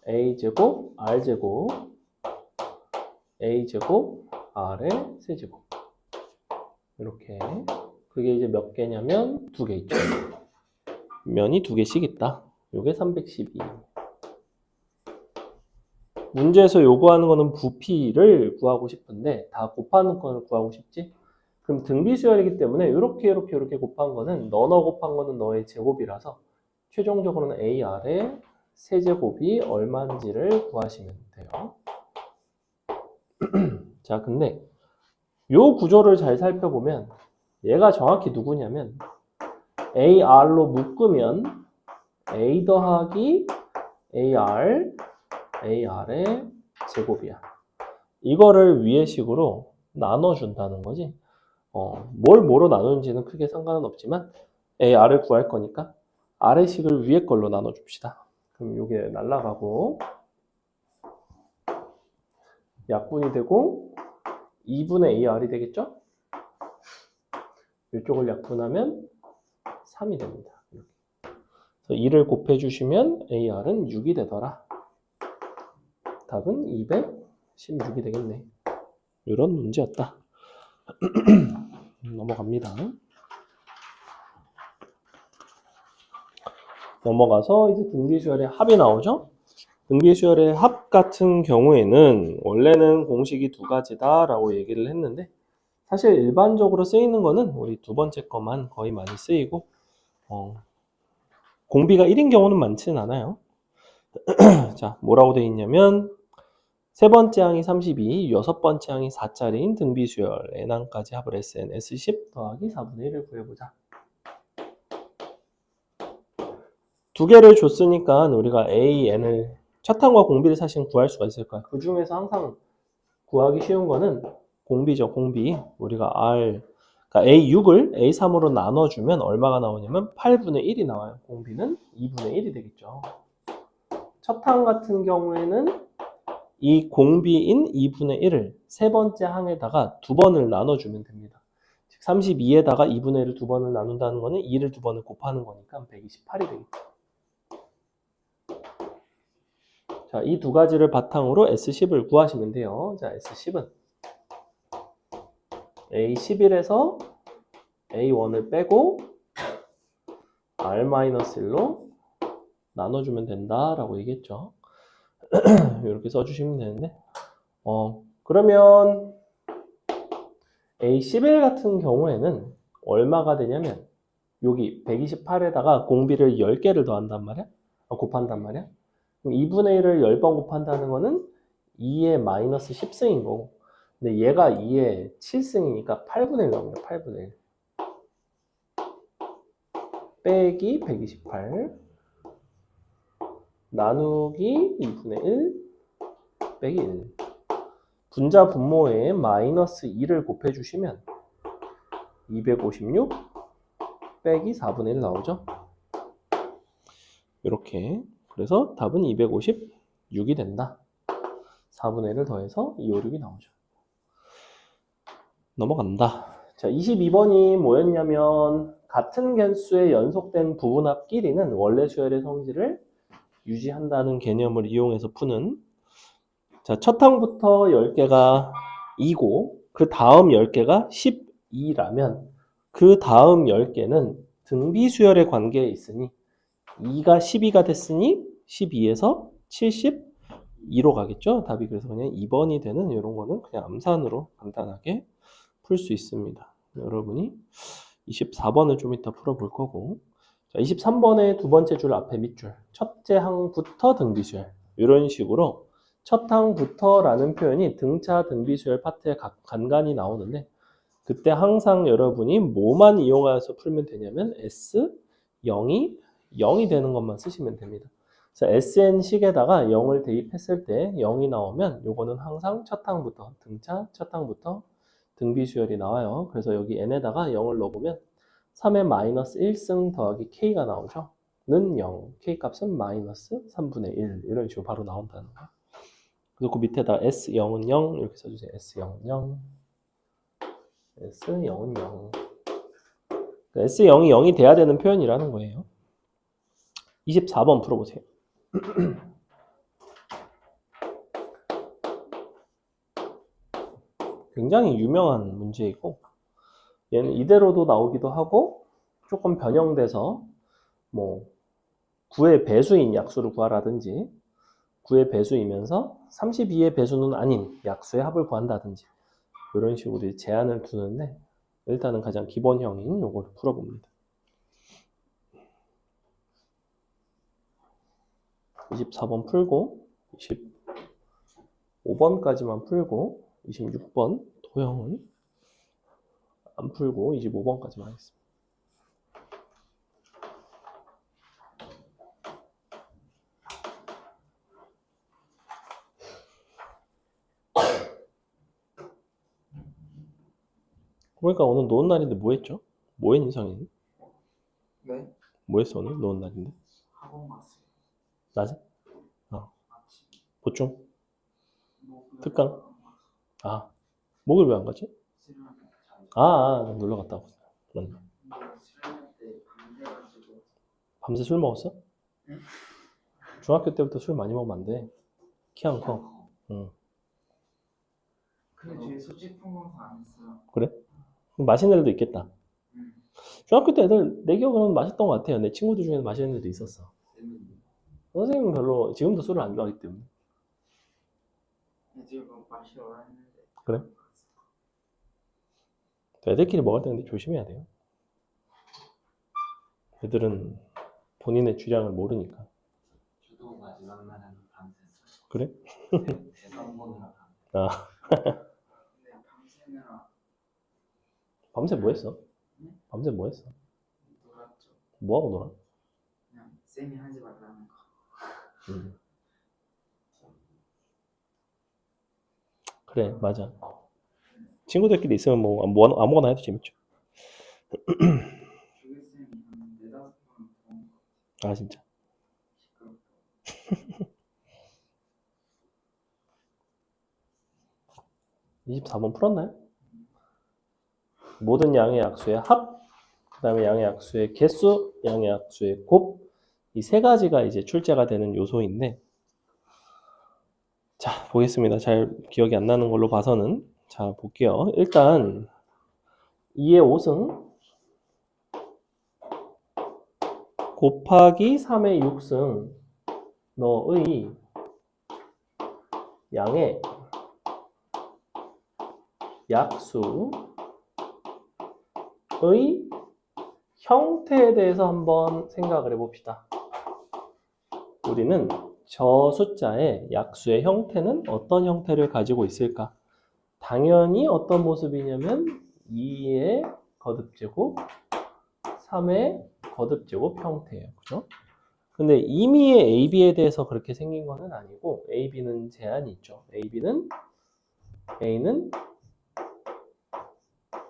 a제곱 r제곱 a제곱 r의 세제곱 이렇게 그게 이제 몇 개냐면 2개 있죠. 면이 2개씩 있다. 요게 312. 문제에서 요구하는 거는 부피를 구하고 싶은데 다 곱하는 거를 구하고 싶지? 그럼 등비 수열이기 때문에 이렇게 곱한 거는 너 곱한 거는 너의 제곱이라서 최종적으로는 AR의 세제곱이 얼마인지를 구하시면 돼요. 자, 근데 요 구조를 잘 살펴보면 얘가 정확히 누구냐면 AR로 묶으면 A 더하기 AR, AR의 제곱이야. 이거를 위의 식으로 나눠준다는 거지. 뭘 뭐로 나누는지는 크게 상관은 없지만 AR을 구할 거니까 아래 식을 위의 걸로 나눠줍시다. 그럼 이게 날라가고 약분이 되고 2분의 AR이 되겠죠? 이쪽을 약분하면 3이 됩니다. 그래서 2를 곱해주시면 AR은 6이 되더라. 답은 216이 되겠네. 이런 문제였다. 넘어갑니다. 넘어가서 이제 등비수열의 합이 나오죠? 등비수열의 합 같은 경우에는 원래는 공식이 2가지다 라고 얘기를 했는데 사실 일반적으로 쓰이는 거는 우리 두 번째 거만 거의 많이 쓰이고 공비가 1인 경우는 많지는 않아요. 자, 뭐라고 돼 있냐면 세 번째 항이 32, 여섯 번째 항이 4짜리인 등비수열 n항까지 합을 SN S10 더하기 4분의 1을 구해보자. 두 개를 줬으니까 우리가 A, N을 첫 항과 공비를 사실 구할 수가 있을 거야. 그 중에서 항상 구하기 쉬운 거는 공비죠, 공비. 우리가 그러니까 A6을 A3으로 나눠주면 얼마가 나오냐면 8분의 1이 나와요. 공비는 2분의 1이 되겠죠. 첫 항 같은 경우에는 이 공비인 2분의 1을 세 번째 항에다가 두 번을 나눠주면 됩니다. 즉 32에다가 2분의 1을 두 번을 나눈다는 거는 2를 두 번을 곱하는 거니까 128이 되겠죠. 자, 이 두 가지를 바탕으로 S10을 구하시면 돼요. 자, S10은 A11에서 A1을 빼고 R-1로 나눠주면 된다라고 얘기했죠. 이렇게 써주시면 되는데 그러면 A11 같은 경우에는 얼마가 되냐면 여기 128에다가 공비를 10개를 더한단 말이야? 곱한단 말이야? 그럼 2분의 1을 10번 곱한다는 거는 2의 마이너스 10승인 거고 근데 얘가 2의 7승이니까 8분의 1 나옵니다. 8분의 1 빼기 128 나누기 2분의 1 빼기 1 분자 분모에 마이너스 2를 곱해주시면 256 빼기 4분의 1 나오죠. 이렇게 그래서 답은 256이 된다. 4분의 1을 더해서 256이 나오죠. 넘어간다. 자, 22번이 뭐였냐면 같은 개수의 연속된 부분합 끼리는 원래 수열의 성질을 유지한다는 개념을 이용해서 푸는 자, 첫 항부터 10개가 2고 그 다음 10개가 12라면 그 다음 10개는 등비수열의 관계에 있으니 2가 12가 됐으니 12에서 72로 가겠죠. 답이 그래서 그냥 2번이 되는 이런 거는 그냥 암산으로 간단하게 풀 수 있습니다. 여러분이 24번을 좀 이따 풀어볼 거고 자, 23번의 두 번째 줄 앞에 밑줄 첫째 항부터 등비수열 이런 식으로 첫 항부터라는 표현이 등차 등비수열 파트에 간간히 나오는데 그때 항상 여러분이 뭐만 이용해서 풀면 되냐면 S0이 0이 되는 것만 쓰시면 됩니다. 그래서 SN식에다가 0을 대입했을 때 0이 나오면 요거는 항상 첫 항부터 등차 첫 항부터 등비수열이 나와요. 그래서 여기 n에다가 0을 넣어보면 3의 마이너스 1승 더하기 k가 나오죠. 는 0, k 값은 마이너스 3분의 1 이런 식으로 바로 나온다는 거예요. 그리고 그 밑에다 S0은 0 이렇게 써주세요. S0은 0 S0은 0 S0이 0이 돼야 되는 표현이라는 거예요. 24번 풀어보세요. 굉장히 유명한 문제이고 얘는 이대로도 나오기도 하고 조금 변형돼서 뭐 9의 배수인 약수를 구하라든지 9의 배수이면서 32의 배수는 아닌 약수의 합을 구한다든지 이런 식으로 제한을 두는데 일단은 가장 기본형인 요거를 풀어봅니다. 24번 풀고 25번까지만 풀고 26번 도형은 안 풀고 25번까지만 하겠습니다. 그러니까 오늘 노은 날인데 뭐 했죠? 뭐 했니 성현이? 네? 뭐 했어 오늘 노은 날인데? 학원 갔어요. 낮에? 아침. 보충? 목요일 특강? 목요일 왜 안 갔지? 수련회 잘. 놀러 갔다 왔어. 맞네. 수련회 때 밤새가지고. 밤새 술 먹었어? 응? 중학교 때부터 술 많이 먹으면 안 돼. 키 안 커. 응. 근데 저희 소지품 검사 안 했어요. 그래? 그럼 마시는 애들도 있겠다. 중학교 때 애들 내 기억으로는 마셨던 것 같아요. 내 친구들 중에 마시는 애들도 있었어. 선생님은 별로 지금도 술을 안 좋아하기 때문에. 지금 마시러 했는데. 그래? 애들끼리 먹을 때 근데 조심해야 돼요. 애들은 본인의 주량을 모르니까. 저도 마지막 날은 밤샜어요. 그래? 대선 보느라 밤. 아, 근데 밤새느라 밤새 뭐 했어? 밤새 뭐 했어? 놀았죠. 뭐 하고 놀아? 그냥 쌤이 하지 말라는 거. 그래, 맞아. 친구들끼리 있으면 뭐 아무거나 해도 재밌죠. 교육쌤이 한 4-5번 본 아, 진짜. 시끄럽고 24번 풀었나요? 모든 양의 약수의 합, 그 다음에 양의 약수의 개수, 양의 약수의 곱, 이 세 가지가 이제 출제가 되는 요소인데, 자, 보겠습니다. 잘 기억이 안 나는 걸로 봐서는. 자, 볼게요. 일단, 2의 5승 곱하기 3의 6승 너의 양의 약수의 형태에 대해서 한번 생각을 해봅시다. 우리는 저 숫자의 약수의 형태는 어떤 형태를 가지고 있을까? 당연히 어떤 모습이냐면 2의 거듭제곱, 3의 거듭제곱 형태예요. 그죠? 근데 이미 AB에 대해서 그렇게 생긴 거는 아니고 AB는 제한이 있죠. A는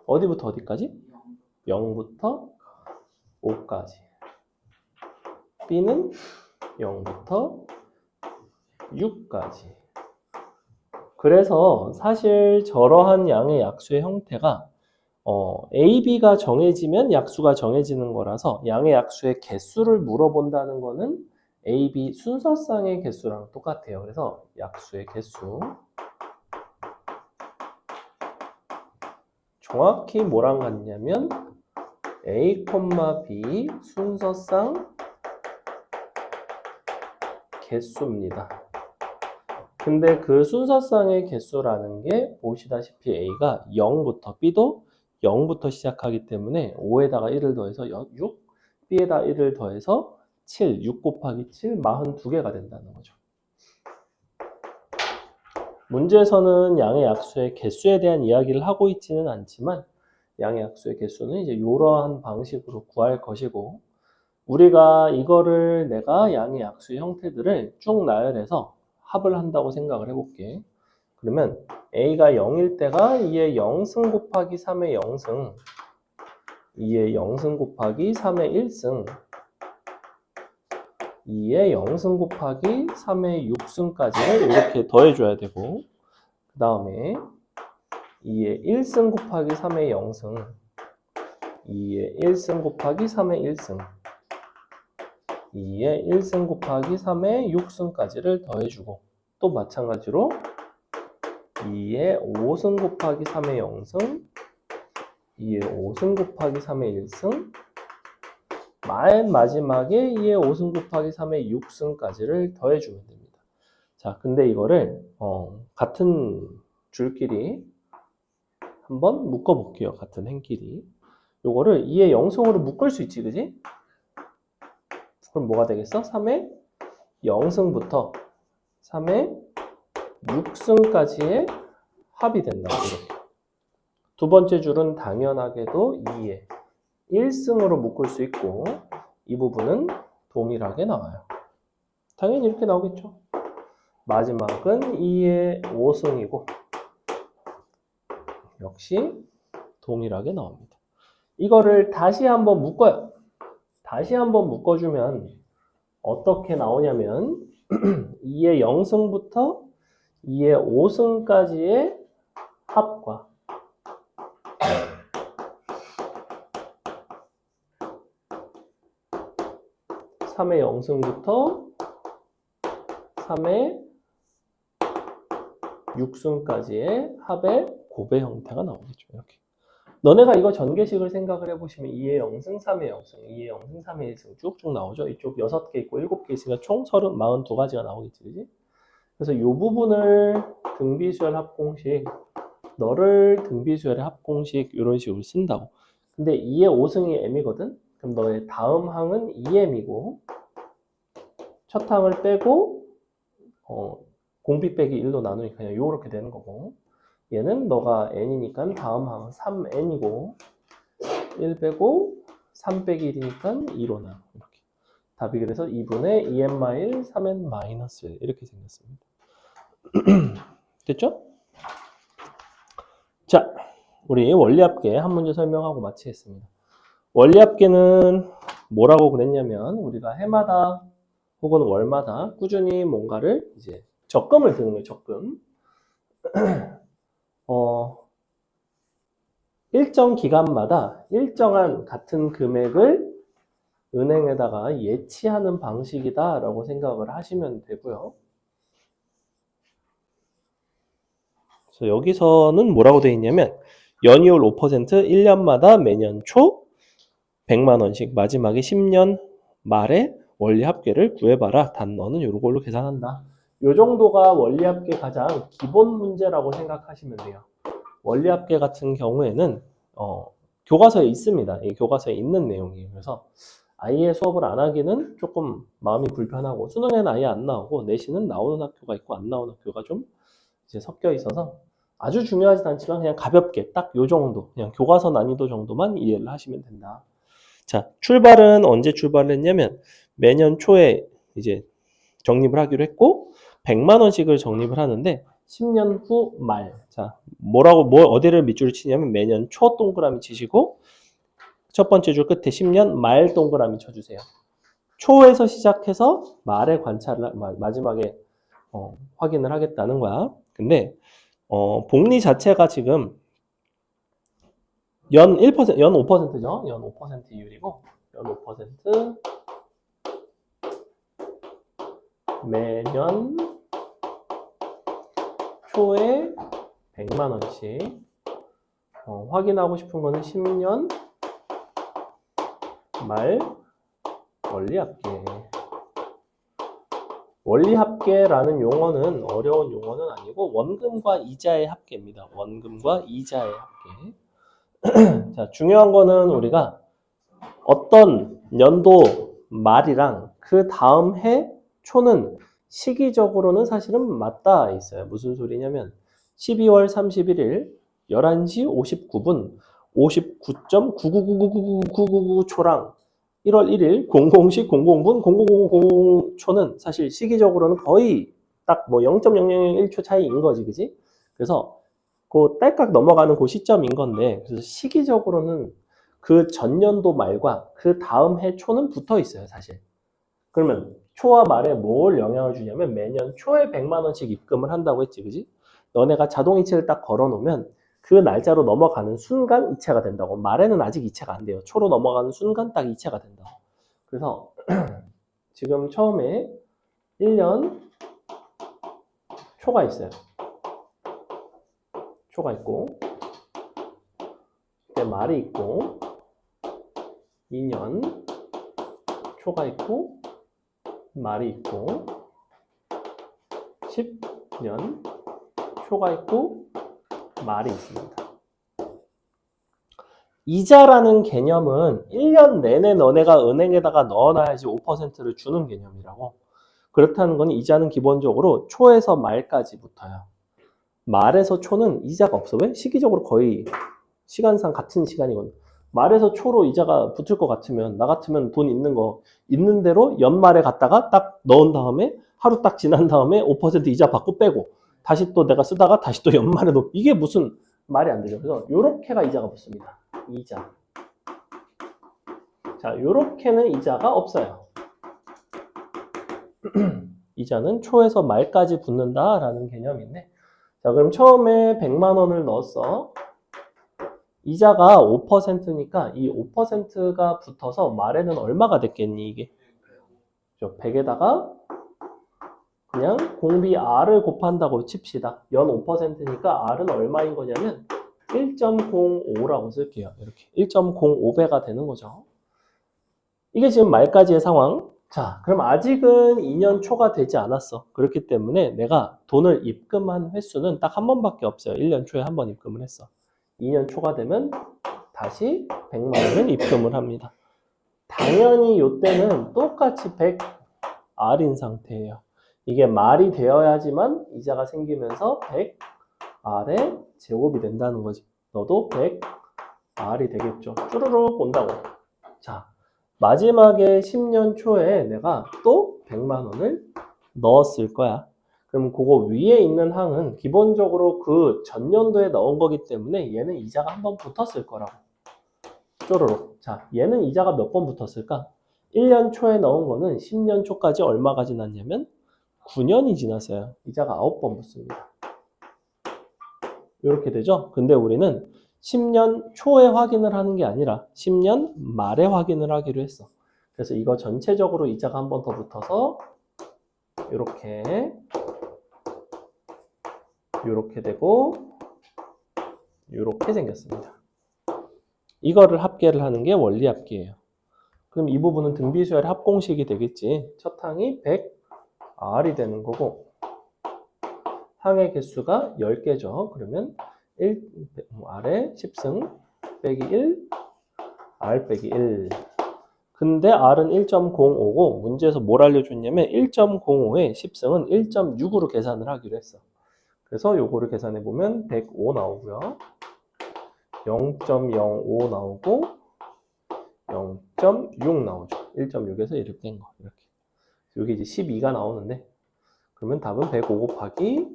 어디부터 어디까지? 0부터 5까지. B는 0부터 6까지. 그래서 사실 저러한 양의 약수의 형태가 A, B가 정해지면 약수가 정해지는 거라서 양의 약수의 개수를 물어본다는 거는 A, B 순서상의 개수랑 똑같아요. 그래서 약수의 개수 정확히 뭐랑 같냐면 A, B 순서상 개수입니다. 근데 그 순서상의 개수라는 게 보시다시피 A가 0부터 B도 0부터 시작하기 때문에 5에다가 1을 더해서 6, B에다 1을 더해서 7, 6 곱하기 7, 42개가 된다는 거죠. 문제에서는 양의 약수의 개수에 대한 이야기를 하고 있지는 않지만 양의 약수의 개수는 이제 이러한 방식으로 구할 것이고 우리가 이거를 내가 양의 약수의 형태들을 쭉 나열해서 합을 한다고 생각을 해볼게. 그러면 A가 0일 때가 2의 0승 곱하기 3의 0승 2의 0승 곱하기 3의 1승 2의 0승 곱하기 3의 6승까지를 이렇게 더해줘야 되고 그 다음에 2의 1승 곱하기 3의 0승 2의 1승 곱하기 3의 1승 2의 1승 곱하기 3의 6승까지를 더해주고 또 마찬가지로 2의 5승 곱하기 3의 0승 2의 5승 곱하기 3의 1승 맨 마지막에 2의 5승 곱하기 3의 6승까지를 더해주면 됩니다. 자, 근데 이거를 같은 줄끼리 한번 묶어볼게요. 같은 행끼리. 요거를 2의 0승으로 묶을 수 있지, 그지? 그럼 뭐가 되겠어? 3의 0승부터 3의 6승까지의 합이 된다고 이렇게. 두 번째 줄은 당연하게도 2의 1승으로 묶을 수 있고 이 부분은 동일하게 나와요. 당연히 이렇게 나오겠죠. 마지막은 2의 5승이고 역시 동일하게 나옵니다. 이거를 다시 한번 묶어요. 다시 한번 묶어주면 어떻게 나오냐면 2의 0승부터 2의 5승까지의 합과 3의 0승부터 3의 6승까지의 합의 곱의 형태가 나오겠죠. 이렇게. 너네가 이거 전개식을 생각을 해보시면 2의 0승, 3의 0승, 2의 0승, 3의 1승 쭉쭉 나오죠. 이쪽 6개 있고 7개 있으니까 총 42가지가 나오겠지. 그지? 그래서 이 부분을 등비수열 합공식 너를 등비수열의 합공식 이런 식으로 쓴다고. 근데 2의 5승이 m이거든? 그럼 너의 다음 항은 2m이고 첫 항을 빼고 공비 빼기 1로 나누니까 그냥 요렇게 되는 거고 얘는 너가 n이니까 다음 항은 3n이고 1 빼고 3 빼기 1이니까 2로 나눠. 이렇게. 답이 그래서 2분의 2n-1, 3n-1 이렇게 생겼습니다. 됐죠? 자, 우리 원리합계 한 문제 설명하고 마치겠습니다. 원리합계는 뭐라고 그랬냐면 우리가 해마다 혹은 월마다 꾸준히 뭔가를 이제 적금을 드는 거예요. 적금. 일정 기간마다 일정한 같은 금액을 은행에다가 예치하는 방식이다라고 생각을 하시면 되고요. 그래서 여기서는 뭐라고 되어 있냐면 연이율 5% 1년마다 매년 초 100만 원씩 마지막에 10년 말에 원리 합계를 구해봐라. 단 너는 요걸로 계산한다. 요 정도가 원리 합계 가장 기본 문제라고 생각하시면 돼요. 원리 합계 같은 경우에는 교과서에 있습니다. 이 교과서에 있는 내용이에요. 그래서 아예 수업을 안 하기는 조금 마음이 불편하고 수능에는 아예 안 나오고 내신은 나오는 학교가 있고 안 나오는 학교가 좀 이제 섞여 있어서 아주 중요하진 않지만 그냥 가볍게 딱 요 정도 그냥 교과서 난이도 정도만 이해를 하시면 된다. 자, 출발은 언제 출발을 했냐면 매년 초에 이제 적립을 하기로 했고 100만 원씩을 적립을 하는데 10년 후 말. 자, 어디를 밑줄을 치냐면 매년 초 동그라미 치시고 첫 번째 줄 끝에 10년 말 동그라미 쳐주세요. 초에서 시작해서 말에 관찰을 마지막에 확인을 하겠다는 거야. 근데 복리 자체가 지금 연 1%, 연 5%죠. 연 5% 이율이고 연 5% 매년 초에 100만 원씩 확인하고 싶은 거는 10년 말 원리합계. 원리합계라는 용어는 어려운 용어는 아니고 원금과 이자의 합계입니다. 원금과 이자의 합계. 자, 중요한 거는 우리가 어떤 연도 말이랑 그 다음 해 초는 시기적으로는 사실은 맞닿아 있어요. 무슨 소리냐면 12월 31일 11시 59분 59.9999999 초랑 1월 1일 00시 00분 0000 초는 사실 시기적으로는 거의 딱 뭐 0.0001초 차이인 거지, 그지? 그래서 그 딸깍 넘어가는 그 시점인 건데, 그래서 시기적으로는 그 전년도 말과 그 다음 해 초는 붙어 있어요, 사실. 그러면 초와 말에 뭘 영향을 주냐면 매년 초에 100만 원씩 입금을 한다고 했지, 그지? 너네가 자동이체를 딱 걸어놓으면 그 날짜로 넘어가는 순간 이체가 된다고. 말에는 아직 이체가 안 돼요. 초로 넘어가는 순간 딱 이체가 된다고. 그래서 지금 처음에 1년 초가 있어요. 초가 있고 그때 말이 있고 2년 초가 있고 말이 있고 10년 초가 있고 말이 있습니다. 이자라는 개념은 1년 내내 너네가 은행에다가 넣어놔야지 5%를 주는 개념이라고. 그렇다는 건 이자는 기본적으로 초에서 말까지 붙어요. 말에서 초는 이자가 없어. 왜? 시기적으로 거의 시간상 같은 시간이거든. 말에서 초로 이자가 붙을 것 같으면 나 같으면 돈 있는 거 있는 대로 연말에 갔다가 딱 넣은 다음에 하루 딱 지난 다음에 5% 이자 받고 빼고 다시 또 내가 쓰다가 다시 또 연말에 넣고 이게 무슨 말이 안 되죠. 그래서 요렇게가 이자가 붙습니다. 이자. 자, 요렇게는 이자가 없어요. 이자는 초에서 말까지 붙는다라는 개념인데 자, 그럼 처음에 100만 원을 넣었어. 이자가 5%니까 이 5%가 붙어서 말에는 얼마가 됐겠니, 이게? 100에다가 그냥 공비 R을 곱한다고 칩시다. 연 5%니까 R은 얼마인 거냐면 1.05라고 쓸게요. 이렇게 1.05배가 되는 거죠. 이게 지금 말까지의 상황. 자, 그럼 아직은 2년 초가 되지 않았어. 그렇기 때문에 내가 돈을 입금한 횟수는 딱 한 번밖에 없어요. 1년 초에 한 번 입금을 했어. 2년 초가 되면 다시 100만 원을 입금을 합니다. 당연히 이때는 똑같이 100R인 상태예요. 이게 말이 되어야지만 이자가 생기면서 100R의 제곱이 된다는 거지. 너도 100R이 되겠죠. 쭈루룩 온다고. 자, 마지막에 10년 초에 내가 또 100만 원을 넣었을 거야. 그럼 그거 위에 있는 항은 기본적으로 그 전년도에 넣은 거기 때문에 얘는 이자가 한 번 붙었을 거라고. 쪼르륵. 자, 얘는 이자가 몇 번 붙었을까? 1년 초에 넣은 거는 10년 초까지 얼마가 지났냐면 9년이 지났어요. 이자가 9번 붙습니다. 이렇게 되죠? 근데 우리는 10년 초에 확인을 하는 게 아니라 10년 말에 확인을 하기로 했어. 그래서 이거 전체적으로 이자가 한 번 더 붙어서 이렇게 되고 이렇게 생겼습니다. 이거를 합계를 하는 게 원리합계예요. 그럼 이 부분은 등비수열의 합공식이 되겠지. 첫 항이 100R이 되는 거고 항의 개수가 10개죠. 그러면 1R에 10승 빼기 1 R 빼기 1. 근데 R은 1.05고 문제에서 뭘 알려줬냐면 1.05에 10승은 1.6으로 계산을 하기로 했어. 그래서 요거를 계산해 보면 105 나오고요. 0.05 나오고 0.6 나오죠. 1.6에서 이렇게 된 거. 이렇게. 여기 이제 12가 나오는데 그러면 답은 105 곱하기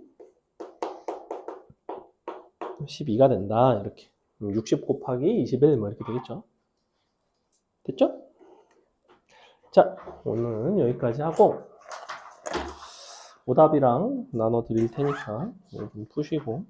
12가 된다. 이렇게. 60 곱하기 21 뭐 이렇게 되겠죠. 됐죠? 자, 오늘은 여기까지 하고 오답이랑 나눠 드릴 테니까 좀 푸시고